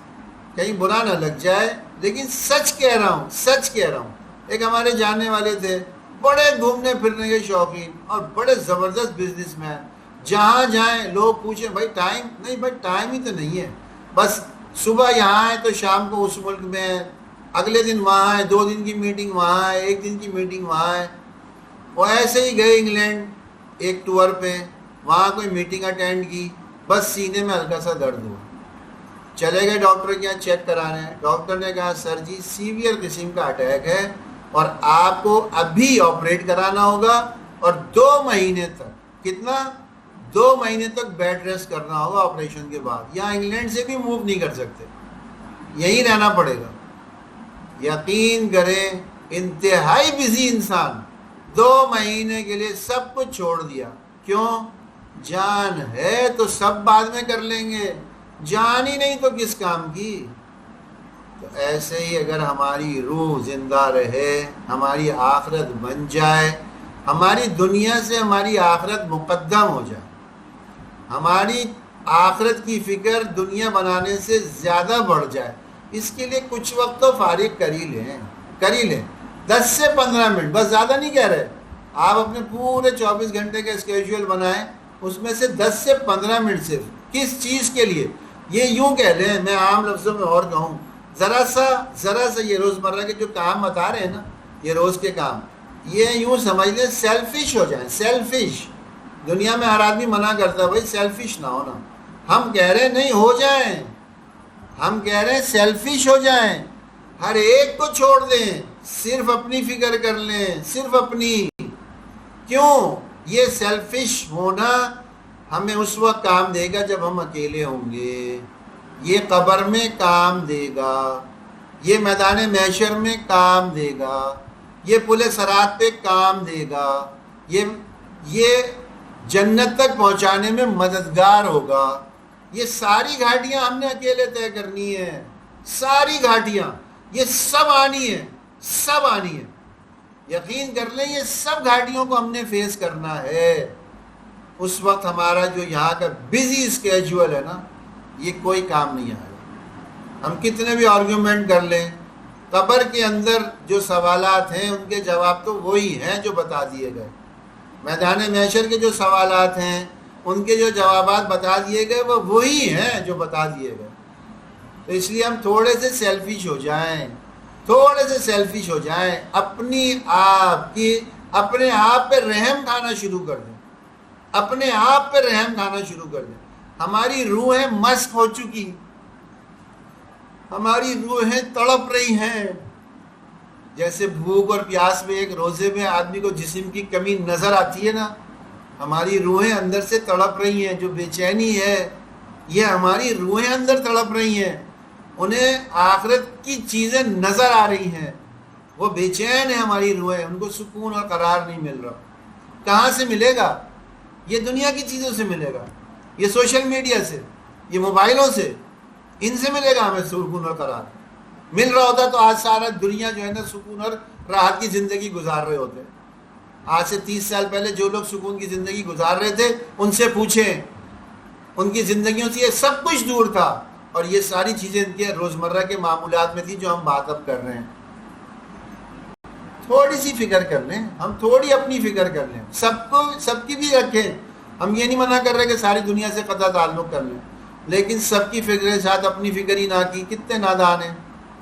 کہیں برا نہ لگ جائے لیکن سچ کہہ رہا ہوں۔ ایک ہمارے جاننے والے تھے، بڑے گھومنے پھرنے کے شوقین اور بڑے زبردست بزنس مین، جہاں جائیں لوگ پوچھیں بھائی ٹائم نہیں، بھائی ٹائم ہی تو نہیں ہے، بس صبح یہاں ہے تو شام کو اس ملک میں، اگلے دن وہاں ہے، 2 دن کی میٹنگ وہاں ہے، 1 دن کی میٹنگ وہاں ہے۔ وہ ایسے ہی گئے انگلینڈ ایک ٹور پہ، وہاں کوئی میٹنگ اٹینڈ کی، بس سینے میں ہلکا سا درد ہوا، چلے گئے ڈاکٹر کے یہاں چیک کرانے۔ ڈاکٹر نے کہا سر جی سیویئر قسم کا اٹیک ہے اور آپ کو ابھی آپریٹ کرانا ہوگا اور 2 مہینے تک، کتنا؟ 2 مہینے تک بیڈ ریسٹ کرنا ہوگا آپریشن کے بعد، یہاں انگلینڈ سے بھی موو نہیں کر سکتے، یہیں رہنا پڑے گا۔ یقین کریں انتہائی بزی انسان 2 مہینے کے لیے سب کچھ چھوڑ دیا۔ کیوں؟ جان ہے تو سب بعد میں کر لیں گے، جان ہی نہیں تو کس کام کی۔ تو ایسے ہی اگر ہماری روح زندہ رہے، ہماری آخرت بن جائے، ہماری دنیا سے ہماری آخرت مقدم ہو جائے، ہماری آخرت کی فکر دنیا بنانے سے زیادہ بڑھ جائے، اس کے لیے کچھ وقت تو فارغ کر ہی لیں 10 سے 15 منٹ، بس زیادہ نہیں کہہ رہے۔ آپ اپنے پورے 24 گھنٹے کا اسکیجول بنائیں، اس میں سے 10 سے 15 منٹ صرف کس چیز کے لیے؟ یہ یوں کہہ لیں، میں عام لفظوں میں اور کہوں، ذرا سا یہ روزمرہ کے جو کام بتا رہے ہیں نا، یہ روز کے کام، یہ یوں سمجھ لیں سیلفش ہو جائیں۔ سیلفش دنیا میں ہر آدمی منع کرتا ہے بھائی سیلفش نہ ہونا، ہم کہہ رہے ہیں نہیں ہو جائیں، ہم کہہ رہے ہیں سیلفش ہو جائیں، ہر ایک کو چھوڑ دیں، صرف اپنی فکر کر لیں، صرف اپنی۔ کیوں؟ یہ سیلفش ہونا ہمیں اس وقت کام دے گا جب ہم اکیلے ہوں گے، یہ قبر میں کام دے گا، یہ میدان محشر میں کام دے گا، یہ پل صراط پہ کام دے گا، یہ جنت تک پہنچانے میں مددگار ہوگا۔ یہ ساری گھاٹیاں ہم نے اکیلے طے کرنی ہیں، ساری گھاٹیاں، یہ سب آنی ہے، یقین کر لیں یہ سب گھاٹیوں کو ہم نے فیس کرنا ہے۔ اس وقت ہمارا جو یہاں کا بزی اسکیجول ہے نا، یہ کوئی کام نہیں آئے گا، ہم کتنے بھی آرگیومنٹ کر لیں، قبر کے اندر جو سوالات ہیں ان کے جواب تو وہی ہیں جو بتا دیے گئے، میدان محشر کے جو سوالات ہیں ان کے جو جوابات بتا دیے گئے وہ وہی ہیں جو بتا دیے گئے۔ تو اس لیے ہم تھوڑے سے سیلفش ہو جائیں، اپنے آپ پہ رحم کھانا شروع کر دیں، ہماری روحیں مست ہو چکی، ہماری روحیں تڑپ رہی ہیں، جیسے بھوک اور پیاس میں ایک روزے میں آدمی کو جسم کی کمی نظر آتی ہے نا، ہماری روحیں اندر سے تڑپ رہی ہیں، جو بے چینی ہے یہ ہماری روحیں اندر تڑپ رہی ہیں، انہیں آخرت کی چیزیں نظر آ رہی ہیں، وہ بے چین ہے ہماری روحیں، ان کو سکون اور قرار نہیں مل رہا۔ کہاں سے ملے گا؟ یہ دنیا کی چیزوں سے ملے گا، یہ سوشل میڈیا سے، یہ موبائلوں سے، ان سے ملے گا ہمیں سکون اور قرار۔ مل رہا ہوتا تو آج سارا دنیا جو ہے نا سکون اور راحت کی زندگی گزار رہے ہوتے۔ آج سے 30 سال پہلے جو لوگ سکون کی زندگی گزار رہے تھے ان سے پوچھیں، ان کی زندگیوں سے یہ سب کچھ دور تھا، اور یہ ساری چیزیں ان کے روزمرہ کے معمولات میں تھی جو ہم بات اب کر رہے ہیں۔ تھوڑی سی فکر کر لیں، ہم تھوڑی اپنی فکر کر لیں، سب کی بھی رکھیں۔ ہم یہ نہیں منع کر رہے کہ ساری دنیا سے قطع تعلق کر لیں، لیکن سب کی فکر کے ساتھ اپنی فکر ہی نہ کی۔ کتنے نادان ہیں،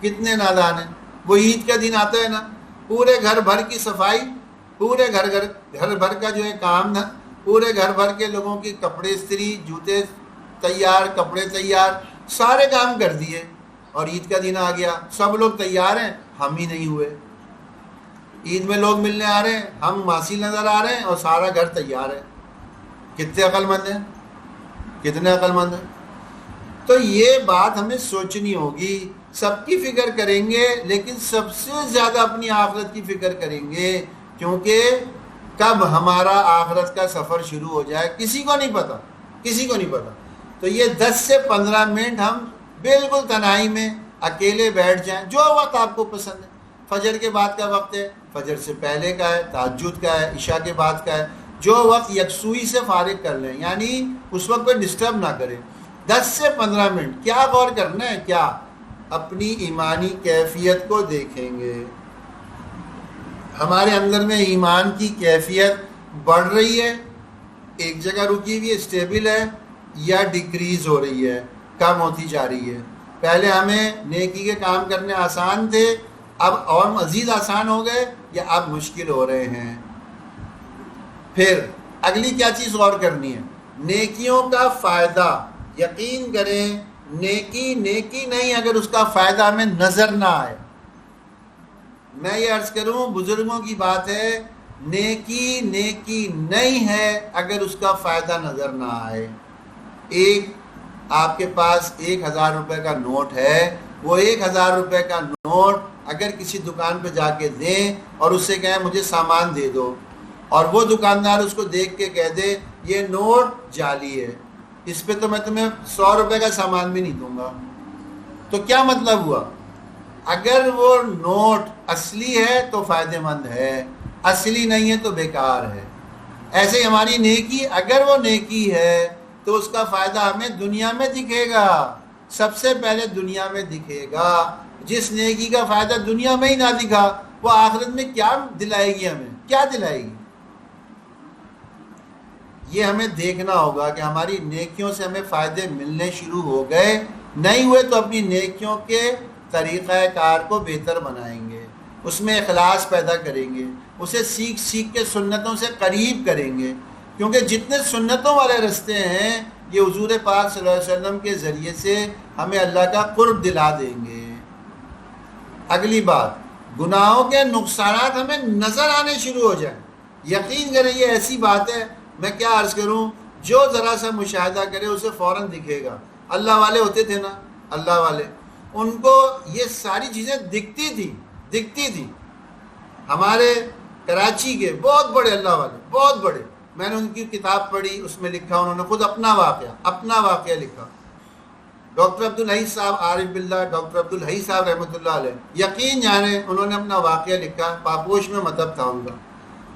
کتنے نادان ہیں۔ وہ عید کا دن آتا ہے نا، پورے گھر بھر کی صفائی، پورے گھر بھر کا جو ہے کام نا، پورے گھر بھر کے لوگوں کی کپڑے استری، جوتے تیار، کپڑے تیار، سارے کام کر دیے، اور عید کا دن آ گیا، سب لوگ تیار ہیں، ہم ہی نہیں ہوئے۔ عید میں لوگ ملنے آ رہے ہیں، ہم معصیل نظر آ رہے ہیں، اور سارا گھر تیار ہے۔ کتنے عقل مند ہیں، کتنے عقل مند ہیں۔ تو یہ بات ہمیں سوچنی ہوگی۔ سب کی فکر کریں گے لیکن سب سے زیادہ اپنی آخرت کی فکر کریں گے، کیونکہ کب ہمارا آخرت کا سفر شروع ہو جائے کسی کو نہیں پتا، کسی کو نہیں پتا۔ تو یہ 10 سے 15 منٹ ہم بالکل تنہائی میں اکیلے بیٹھ جائیں، جو وقت آپ کو پسند ہے۔ فجر کے بعد کا وقت ہے، فجر سے پہلے کا ہے، تہجد کا ہے، عشاء کے بعد کا ہے، جو وقت یکسوئی سے فارغ کر لیں، یعنی اس وقت کوئی ڈسٹرب نہ کرے۔ 10 سے 15 منٹ کیا غور کرنا ہے؟ کیا اپنی ایمانی کیفیت کو دیکھیں گے۔ ہمارے اندر میں ایمان کی کیفیت بڑھ رہی ہے، ایک جگہ رکی ہوئی ہے، اسٹیبل ہے، یا ڈیکریز ہو رہی ہے، کم ہوتی جا رہی ہے۔ پہلے ہمیں نیکی کے کام کرنے آسان تھے، اب اور مزید آسان ہو گئے، یا اب مشکل ہو رہے ہیں۔ پھر اگلی کیا چیز غور کرنی ہے؟ نیکیوں کا فائدہ۔ یقین کریں نیکی نہیں اگر اس کا فائدہ ہمیں نظر نہ آئے۔ میں یہ عرض کروں، بزرگوں کی بات ہے، نیکی نہیں ہے اگر اس کا فائدہ نظر نہ آئے۔ ایک آپ کے پاس 1000 روپے کا نوٹ ہے، وہ 1000 روپے کا نوٹ اگر کسی دکان پہ جا کے دیں اور اس سے کہیں مجھے سامان دے دو، اور وہ دکاندار اس کو دیکھ کے کہہ دے یہ نوٹ جعلی ہے، اس پہ تو میں تمہیں 100 روپے کا سامان بھی نہیں دوں گا، تو کیا مطلب ہوا؟ اگر وہ نوٹ اصلی ہے تو فائدہ مند ہے، اصلی نہیں ہے تو بیکار ہے۔ ایسے ہی ہماری نیکی، اگر وہ نیکی ہے تو اس کا فائدہ ہمیں دنیا میں دکھے گا، سب سے پہلے دنیا میں دکھے گا۔ جس نیکی کا فائدہ دنیا میں ہی نہ دکھا، وہ آخرت میں کیا دلائے گی؟ ہمیں کیا دلائے گی؟ یہ ہمیں دیکھنا ہوگا کہ ہماری نیکیوں سے ہمیں فائدے ملنے شروع ہو گئے، نہیں ہوئے تو اپنی نیکیوں کے طریقہ کار کو بہتر بنائیں گے، اس میں اخلاص پیدا کریں گے، اسے سیکھ کے سنتوں سے قریب کریں گے، کیونکہ جتنے سنتوں والے رستے ہیں یہ حضور پاک صلی اللہ علیہ وسلم کے ذریعے سے ہمیں اللہ کا قرب دلا دیں گے۔ اگلی بات، گناہوں کے نقصانات ہمیں نظر آنے شروع ہو جائیں۔ یقین کریں یہ ایسی بات ہے، میں کیا عرض کروں، جو ذرا سا مشاہدہ کرے اسے فوراً دکھے گا۔ اللہ والے ہوتے تھے نا، اللہ والے، ان کو یہ ساری چیزیں دکھتی تھی۔ ہمارے کراچی کے بہت بڑے اللہ والے، بہت بڑے، میں نے ان کی کتاب پڑھی، اس میں لکھا انہوں نے خود اپنا واقعہ لکھا۔ ڈاکٹر عبدالحی صاحب، عارف باللہ ڈاکٹر عبدالحی صاحب رحمۃ اللہ علیہ، یقین جانے انہوں نے اپنا واقعہ لکھا، پاپوش میں مطب تھا ان کا۔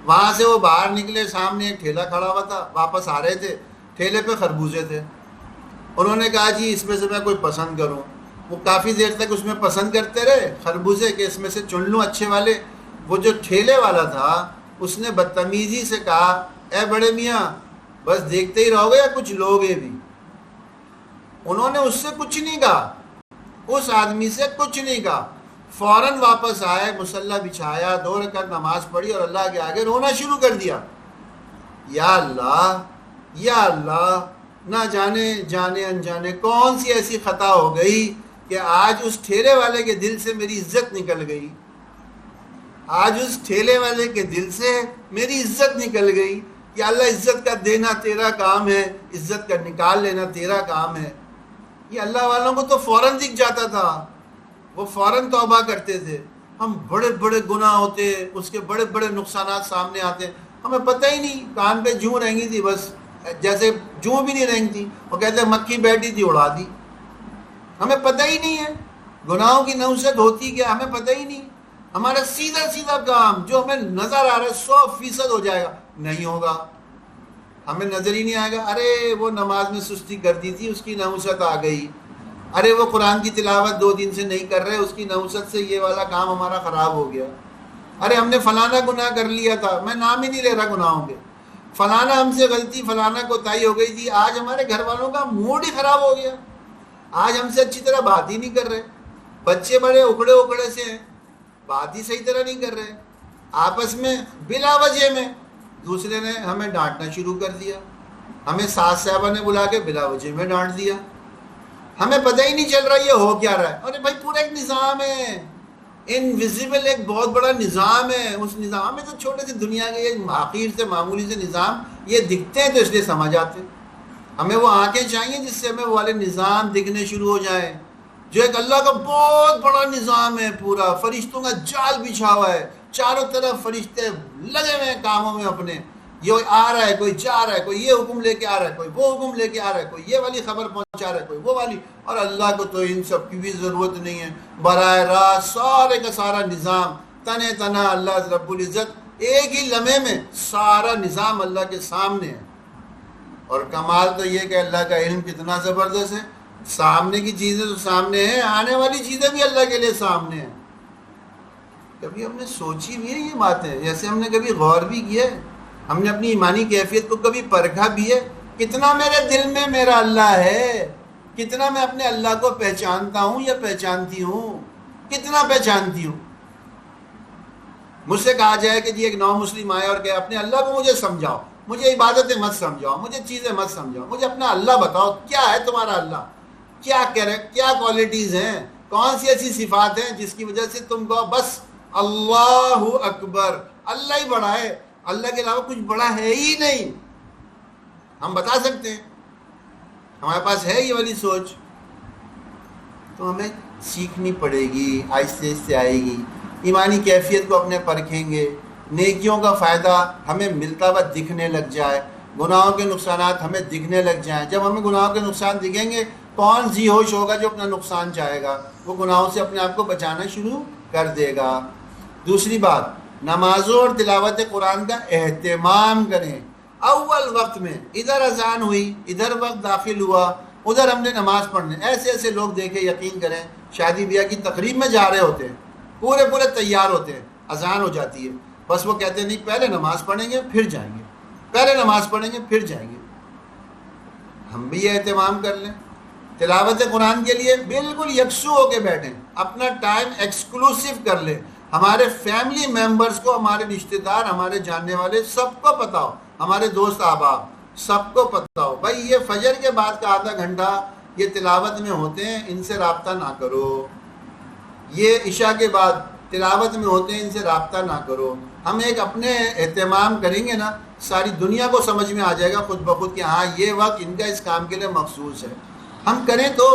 وہاں سے وہ باہر نکلے، سامنے ایک ٹھیلا کھڑا ہوا تھا، واپس آ رہے تھے، ٹھیلے پہ خربوزے تھے۔ انہوں نے کہا جی اس میں سے میں کوئی پسند کروں۔ وہ کافی دیر تک اس میں پسند کرتے رہے خربوزے کہ اس میں سے چن لوں اچھے والے۔ وہ جو ٹھیلے والا تھا اس نے بدتمیزی سے کہا، اے بڑے میاں بس دیکھتے ہی رہو گے یا کچھ لوگے بھی؟ انہوں نے اس سے کچھ نہیں کہا، اس آدمی سے کچھ نہیں کہا، فوراً واپس آئے، مصلی بچھایا، 2 رکعت نماز پڑھی اور اللہ کے آگے رونا شروع کر دیا۔ یا اللہ، نہ جانے انجانے کون سی ایسی خطا ہو گئی کہ آج اس ٹھیلے والے کے دل سے میری عزت نکل گئی۔ آج اس ٹھیلے والے کے دل سے میری عزت نکل گئی کہ اللہ عزت کا دینا تیرا کام ہے، عزت کا نکال لینا تیرا کام ہے۔ یہ اللہ والوں کو تو فوراً دکھ جاتا تھا، وہ فوراً توبہ کرتے تھے۔ ہم بڑے بڑے گناہ ہوتے، اس کے بڑے بڑے نقصانات سامنے آتے، ہمیں پتہ ہی نہیں، کان پہ جوں رہیں گی تھی، بس جیسے جوں بھی نہیں رہیں تھی، وہ کہتے مکھی بیٹھی تھی اڑا دی، ہمیں پتہ ہی نہیں ہے گناہوں کی نحوست ہوتی کیا، ہمیں پتہ ہی نہیں۔ ہمارا سیدھا سیدھا کام جو ہمیں نظر آ رہا ہے 100% ہو جائے گا، نہیں ہوگا، ہمیں نظر ہی نہیں آئے گا۔ ارے وہ نماز میں سستی کر دی تھی، اس کی نحوست آ گئی۔ ارے وہ قرآن کی تلاوت 2 دن سے نہیں کر رہے، اس کی نحوست سے یہ والا کام ہمارا خراب ہو گیا۔ ارے ہم نے فلانا گناہ کر لیا تھا، میں نام ہی نہیں لے رہا گناہوں کے، فلانا ہم سے غلطی، فلانا کوتاہی ہو گئی تھی، آج ہمارے گھر والوں کا موڈ ہی خراب ہو گیا، آج ہم سے اچھی طرح بات ہی نہیں کر رہے، بچے بڑے اکڑے اکڑے سے ہیں، بات ہی صحیح طرح نہیں کر رہے، آپس میں بلا وجہ میں دوسرے نے ہمیں ڈانٹنا شروع کر دیا، ہمیں ساس صاحبہ نے بلا کے بلا وجہ میں ڈانٹ دیا، ہمیں پتہ ہی نہیں چل رہا یہ ہو کیا رہا ہے۔ ارے بھائی پورا ایک نظام ہے، انویزیبل ایک بہت بڑا نظام ہے، اس نظام میں تو چھوٹے سے دنیا کے ایک حقیر سے معمولی سے نظام یہ دکھتے ہیں تو اس لیے سمجھ آتے ہیں۔ ہمیں وہ آنکھیں چاہیے جس سے ہمیں وہ والے نظام دکھنے شروع ہو جائیں، جو ایک اللہ کا بہت بڑا نظام ہے، پورا فرشتوں کا جال بچھا ہوا ہے، چاروں طرف فرشتے لگے ہوئے ہیں کاموں میں اپنے، یہ آ رہا ہے، کوئی جا رہا ہے، کوئی یہ حکم لے کے آ رہا ہے، کوئی وہ حکم لے کے آ رہا ہے، کوئی یہ والی خبر پہنچا رہا ہے، کوئی وہ والی، اور اللہ کو تو ان سب کی بھی ضرورت نہیں ہے، براہ راست سارے کا سارا نظام تنے تنا اللہ رب العزت ایک ہی لمحے میں سارا نظام اللہ کے سامنے ہے۔ اور کمال تو یہ کہ اللہ کا علم کتنا زبردست ہے، سامنے کی چیزیں تو سامنے ہیں، آنے والی چیزیں بھی اللہ کے لیے سامنے ہیں۔ کبھی ہم نے سوچی بھی ہے یہ باتیں، جیسے ہم نے کبھی غور بھی کیا ہے، ہم نے اپنی ایمانی کیفیت کو کبھی پرکھا بھی ہے، کتنا میرے دل میں میرا اللہ ہے، کتنا میں اپنے اللہ کو پہچانتا ہوں یا پہچانتی ہوں، کتنا پہچانتی ہوں۔ مجھ سے کہا جائے کہ جی ایک نو مسلم آئے اور کہ اپنے اللہ کو مجھے سمجھاؤ، مجھے عبادتیں مت سمجھاؤ، مجھے چیزیں مت سمجھاؤ، مجھے اپنا اللہ بتاؤ، کیا ہے تمہارا اللہ، کیا کوالٹیز ہیں، کون سی ایسی صفات ہیں جس کی وجہ سے تم کو بس اللہ اکبر، اللہ ہی بڑا ہے، اللہ کے علاوہ کچھ بڑا ہے ہی نہیں۔ ہم بتا سکتے ہیں، ہمارے پاس ہے یہ والی سوچ، تو ہمیں سیکھنی پڑے گی، آہستہ آہستہ آئے گی، ایمانی کیفیت کو اپنے پرکھیں گے، نیکیوں کا فائدہ ہمیں ملتا ہوا دکھنے لگ جائے، گناہوں کے نقصانات ہمیں دکھنے لگ جائیں۔ جب ہمیں گناہوں کے نقصان دکھیں گے، کون ذی ہوش ہوگا جو اپنا نقصان چاہے گا، وہ گناہوں سے اپنے آپ کو بچانا شروع کر دے گا۔ دوسری بات، نمازوں اور تلاوت قرآن کا اہتمام کریں۔ اول وقت میں ادھر اذان ہوئی، ادھر وقت داخل ہوا، ادھر ہم نے نماز پڑھنے، ایسے ایسے لوگ دیکھے، یقین کریں شادی بیاہ کی تقریب میں جا رہے ہوتے ہیں، پورے تیار ہوتے ہیں، اذان ہو جاتی ہے، بس وہ کہتے ہیں نہیں پہلے نماز پڑھیں گے پھر جائیں گے، پہلے نماز پڑھیں گے پھر جائیں گے۔ ہم بھی یہ اہتمام کر لیں، تلاوت قرآن کے لیے بالکل یکسو ہو کے بیٹھیں، اپنا ٹائم ایکسکلوسیو کر لیں، ہمارے فیملی ممبرز کو، ہمارے رشتہ دار، ہمارے جاننے والے سب کو پتہ ہو، ہمارے دوست احباب سب کو پتہ ہو، بھائی یہ فجر کے بعد کا آدھا گھنٹہ یہ تلاوت میں ہوتے ہیں، ان سے رابطہ نہ کرو، یہ عشاء کے بعد تلاوت میں ہوتے ہیں، ان سے رابطہ نہ کرو۔ ہم ایک اپنے اہتمام کریں گے نا، ساری دنیا کو سمجھ میں آ جائے گا خود بخود کہ ہاں یہ وقت ان کا اس کام کے لیے مخصوص ہے، ہم کریں تو۔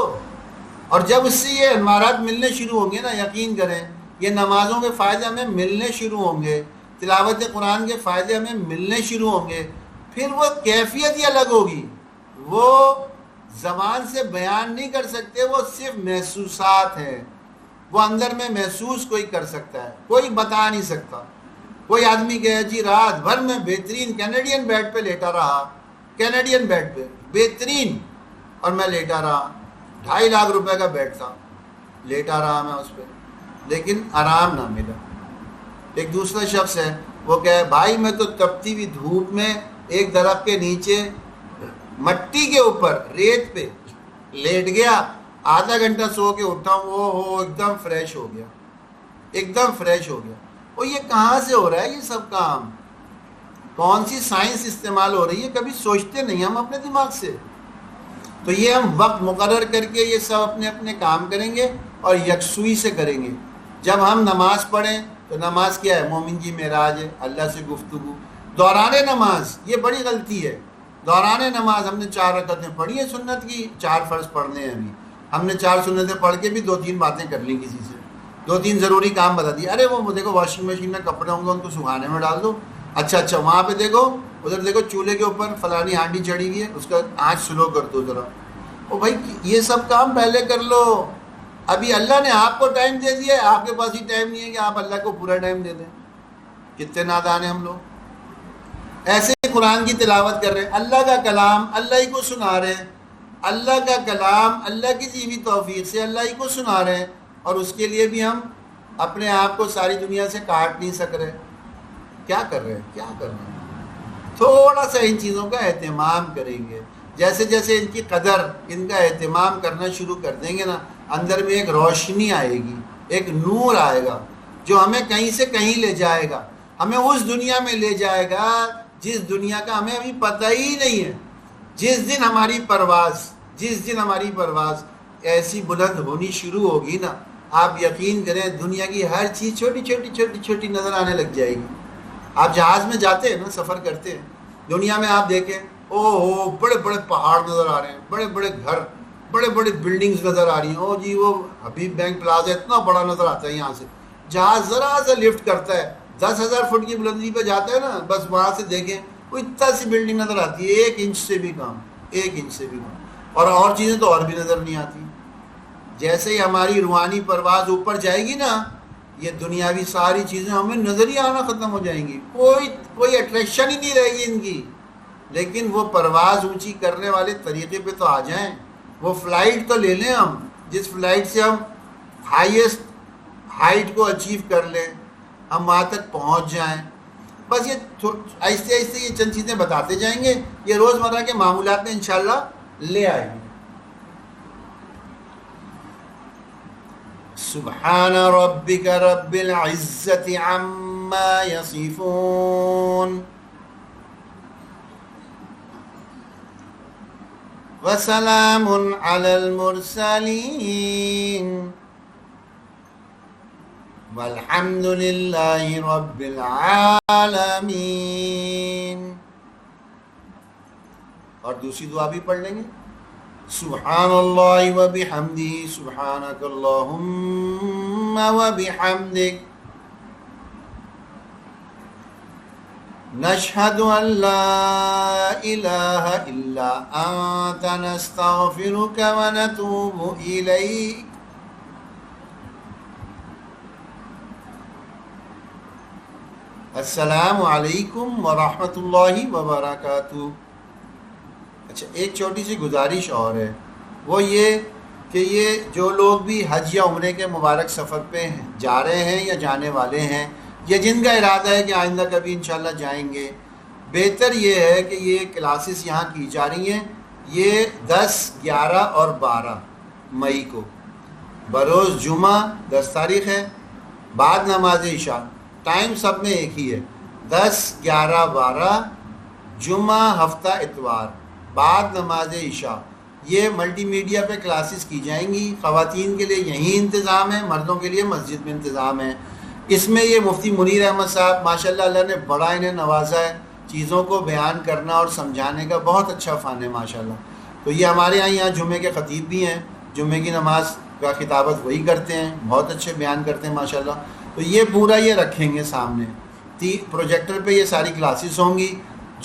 اور جب اس سے یہ انوارات ملنے شروع ہوں گے نا، یقین کریں یہ نمازوں کے فائدے ہمیں ملنے شروع ہوں گے، تلاوت قرآن کے فائدے ہمیں ملنے شروع ہوں گے، پھر وہ کیفیت ہی الگ ہوگی، وہ زبان سے بیان نہیں کر سکتے، وہ صرف محسوسات ہیں، وہ اندر میں محسوس کوئی کر سکتا ہے، کوئی بتا نہیں سکتا۔ کوئی آدمی کہے جی رات بھر میں بہترین کینیڈین بیڈ پہ لیٹا رہا، کینیڈین بیڈ پہ بہترین، اور میں لیٹا رہا، 2.5 لاکھ روپے کا بیڈ تھا، لیٹا رہا میں اس پہ، لیکن آرام نہ ملا۔ ایک دوسرا شخص ہے، وہ کہے بھائی میں تو تپتی ہوئی دھوپ میں ایک درخت کے نیچے مٹی کے اوپر ریت پہ لیٹ گیا، آدھا گھنٹہ سو کے اٹھا ہوں، وہ ایک دم فریش ہو گیا، ایک دم فریش ہو گیا۔ اور یہ کہاں سے ہو رہا ہے یہ سب کام؟ کون سی سائنس استعمال ہو رہی ہے؟ کبھی سوچتے نہیں ہم اپنے دماغ سے۔ تو یہ ہم وقت مقرر کر کے یہ سب اپنے اپنے کام کریں گے اور یکسوئی سے کریں گے۔ جب ہم نماز پڑھیں تو نماز کیا ہے؟ مومن کی معراج ہے، اللہ سے گفتگو۔ دوران نماز یہ بڑی غلطی ہے۔ دوران نماز ہم نے 4 رکعتیں پڑھی ہیں سنت کی، 4 فرض پڑھنے ہیں ابھی، ہم نے 4 سنتیں پڑھ کے بھی 2-3 باتیں کر لیں کسی سے، 2-3 ضروری کام بتا دیے۔ ارے وہ دیکھو واشنگ مشین میں کپڑے ہوں گے ان کو سکھانے میں ڈال دو، اچھا وہاں پہ دیکھو ادھر دیکھو چولہے کے اوپر فلانی ہانڈی چڑھی ہوئی ہے، اس کا آنچ سلو کر دو ذرا۔ او بھائی یہ سب کام پہلے کر لو، ابھی اللہ نے آپ کو ٹائم دے دیا ہے، آپ کے پاس ہی ٹائم نہیں ہے کہ آپ اللہ کو پورا ٹائم دے دیں۔ کتنے نادان ہیں ہم لوگ۔ ایسے قرآن کی تلاوت کر رہے ہیں، اللہ کا کلام اللہ ہی کو سنا رہے ہیں، اللہ کا کلام اللہ کی دی ہوئی توفیق سے اللہ ہی کو سنا رہے ہیں، اور اس کے لیے بھی ہم اپنے آپ کو ساری دنیا سے کاٹ نہیں سک رہے۔ کیا کر رہے ہیں؟ کیا کر رہے ہیں؟ تھوڑا سا ان چیزوں کا اہتمام کریں گے، جیسے جیسے ان کی قدر، ان کا اہتمام کرنا شروع کر دیں گے نا، اندر میں ایک روشنی آئے گی، ایک نور آئے گا جو ہمیں کہیں سے کہیں لے جائے گا، ہمیں اس دنیا میں لے جائے گا جس دنیا کا ہمیں ابھی پتہ ہی نہیں ہے۔ جس دن ہماری پرواز ایسی بلند ہونی شروع ہوگی نا، آپ یقین کریں دنیا کی ہر چیز چھوٹی چھوٹی چھوٹی چھوٹی نظر آنے لگ جائے گی۔ آپ جہاز میں جاتے ہیں نا، سفر کرتے ہیں، دنیا میں آپ دیکھیں، بڑے بڑے پہاڑ نظر آ رہے ہیں، بڑے بڑے گھر، بڑے بڑے بلڈنگز نظر آ رہی ہیں، جی وہ حبیب بینک پلازا اتنا بڑا نظر آتا ہے یہاں سے۔ جہاز ذرا سا لفٹ کرتا ہے، 10,000 فٹ کی بلندی پہ جاتا ہے نا، بس وہاں سے دیکھیں وہ اتنا سی بلڈنگ نظر آتی ہے، 1 انچ سے بھی کم، 1 انچ سے بھی کم، اور چیزیں تو اور بھی نظر نہیں آتی۔ جیسے ہی ہماری روحانی پرواز اوپر جائے گی نا، یہ دنیاوی ساری چیزیں ہمیں نظر ہی آنا ختم ہو جائیں گی، کوئی اٹریکشن ہی نہیں رہے گی ان کی۔ لیکن وہ پرواز اونچی کرنے والے طریقے پہ تو آ جائیں، وہ فلائٹ تو لے لیں ہم، جس فلائٹ سے ہم ہائیسٹ ہائٹ کو اچیو کر لیں، ہم وہاں تک پہنچ جائیں۔ بس یہ آہستہ آہستہ یہ چند چیزیں بتاتے جائیں گے، یہ روزمرہ کے معمولات میں انشاءاللہ لے آئیں گے۔ سبحان ربک رب العزت عما یصفون وسلام علی المرسلین والحمد للہ رب العالمین۔ اور دوسری دعا بھی پڑھ لیں گے، سبحان اللہ وبحمدہ، سبحانک اللہم وبحمدک، نشہد ان لا الہ الا انت، نستغفرک ونتوب الیک۔ السلام علیکم ورحمۃ اللہ وبرکاتہ۔ اچھا ایک چھوٹی سی گزارش اور ہے، وہ یہ کہ یہ جو لوگ بھی حج یا عمرے کے مبارک سفر پہ جا رہے ہیں یا جانے والے ہیں، یا جن کا ارادہ ہے کہ آئندہ کبھی انشاءاللہ جائیں گے، بہتر یہ ہے کہ یہ کلاسز یہاں کی جا رہی ہیں، یہ 10، 11 اور 12 مئی کو، بروز جمعہ 10 تاریخ ہے، بعد نماز عشاء، ٹائم سب میں ایک ہی ہے، 10، 11، 12 جمعہ ہفتہ اتوار بعد نماز عشاء۔ یہ ملٹی میڈیا پہ کلاسز کی جائیں گی، خواتین کے لیے یہیں انتظام ہے، مردوں کے لیے مسجد میں انتظام ہے۔ اس میں یہ مفتی منیر احمد صاحب ماشاءاللہ اللہ نے بڑا انہیں نوازا ہے، چیزوں کو بیان کرنا اور سمجھانے کا بہت اچھا فن ہے ماشاءاللہ۔ تو یہ ہمارے یہاں جمعے کے خطیب بھی ہیں، جمعے کی نماز کا خطابت وہی کرتے ہیں، بہت اچھے بیان کرتے ہیں ماشاءاللہ۔ تو یہ پورا یہ رکھیں گے سامنے، پروجیکٹر پہ یہ ساری کلاسز ہوں گی۔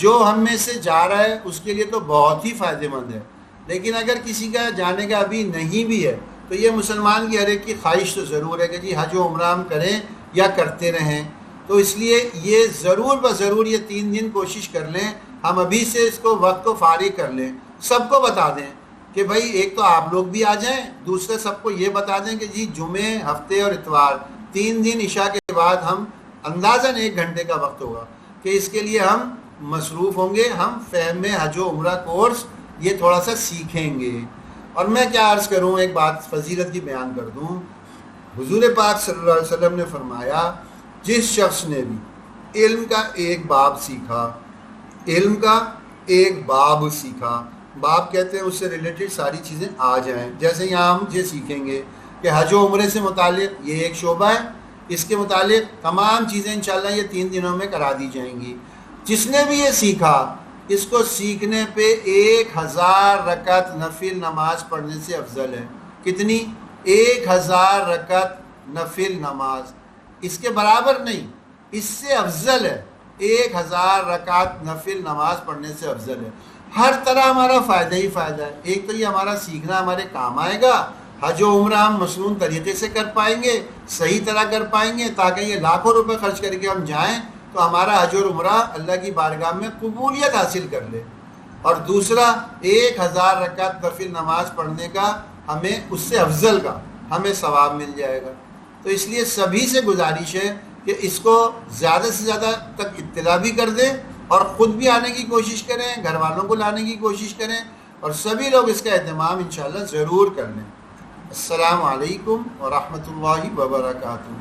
جو ہم میں سے جا رہا ہے اس کے لیے تو بہت ہی فائدہ مند ہے، لیکن اگر کسی کا جانے کا ابھی نہیں بھی ہے تو یہ مسلمان کی ہر ایک کی خواہش تو ضرور ہے کہ جی حج و عمرہ ہم کریں یا کرتے رہیں۔ تو اس لیے یہ ضرور بضرور یہ 3 دن کوشش کر لیں، ہم ابھی سے اس کو وقت کو فارغ کر لیں، سب کو بتا دیں کہ بھائی ایک تو آپ لوگ بھی آ جائیں، دوسرے سب کو یہ بتا دیں کہ جی جمعے، ہفتے اور اتوار 3 دن عشاء کے بعد ہم اندازاً 1 گھنٹے کا وقت ہوگا کہ اس کے لیے ہم مصروف ہوں گے، ہم فہم حج و عمرہ کورس یہ تھوڑا سا سیکھیں گے۔ اور میں کیا عرض کروں، ایک بات فضیلت کی بیان کر دوں، حضور پاک صلی اللہ علیہ وسلم نے فرمایا جس شخص نے بھی علم کا ایک باب سیکھا، علم کا ایک باب سیکھا، باب کہتے ہیں اس سے ریلیٹڈ ساری چیزیں آ جائیں، جیسے یہاں ہم یہ سیکھیں گے کہ حج و عمرے سے متعلق یہ ایک شعبہ ہے، اس کے متعلق تمام چیزیں انشاءاللہ یہ 3 دنوں میں کرا دی جائیں گی۔ جس نے بھی یہ سیکھا، اس کو سیکھنے پہ 1000 رکعت نفل نماز پڑھنے سے افضل ہے۔ کتنی؟ 1000 رکعت نفل نماز، اس کے برابر نہیں، اس سے افضل ہے۔ 1000 رکعت نفل نماز پڑھنے سے افضل ہے۔ ہر طرح ہمارا فائدہ ہی فائدہ ہے۔ ایک تو یہ ہمارا سیکھنا ہمارے کام آئے گا، حج و عمرہ ہم مصنون طریقے سے کر پائیں گے، صحیح طرح کر پائیں گے، تاکہ یہ لاکھوں روپے خرچ کر کے ہم جائیں تو ہمارا حج اور عمرہ اللہ کی بارگاہ میں قبولیت حاصل کر لے۔ اور دوسرا 1000 رکعت نفل نماز پڑھنے کا ہمیں اس سے افضل کا ہمیں ثواب مل جائے گا۔ تو اس لیے سبھی سے گزارش ہے کہ اس کو زیادہ سے زیادہ تک اطلاع بھی کر دیں اور خود بھی آنے کی کوشش کریں، گھر والوں کو لانے کی کوشش کریں، اور سبھی لوگ اس کا اہتمام انشاءاللہ ضرور کر لیں۔ السلام علیکم ورحمۃ اللہ وبرکاتہ۔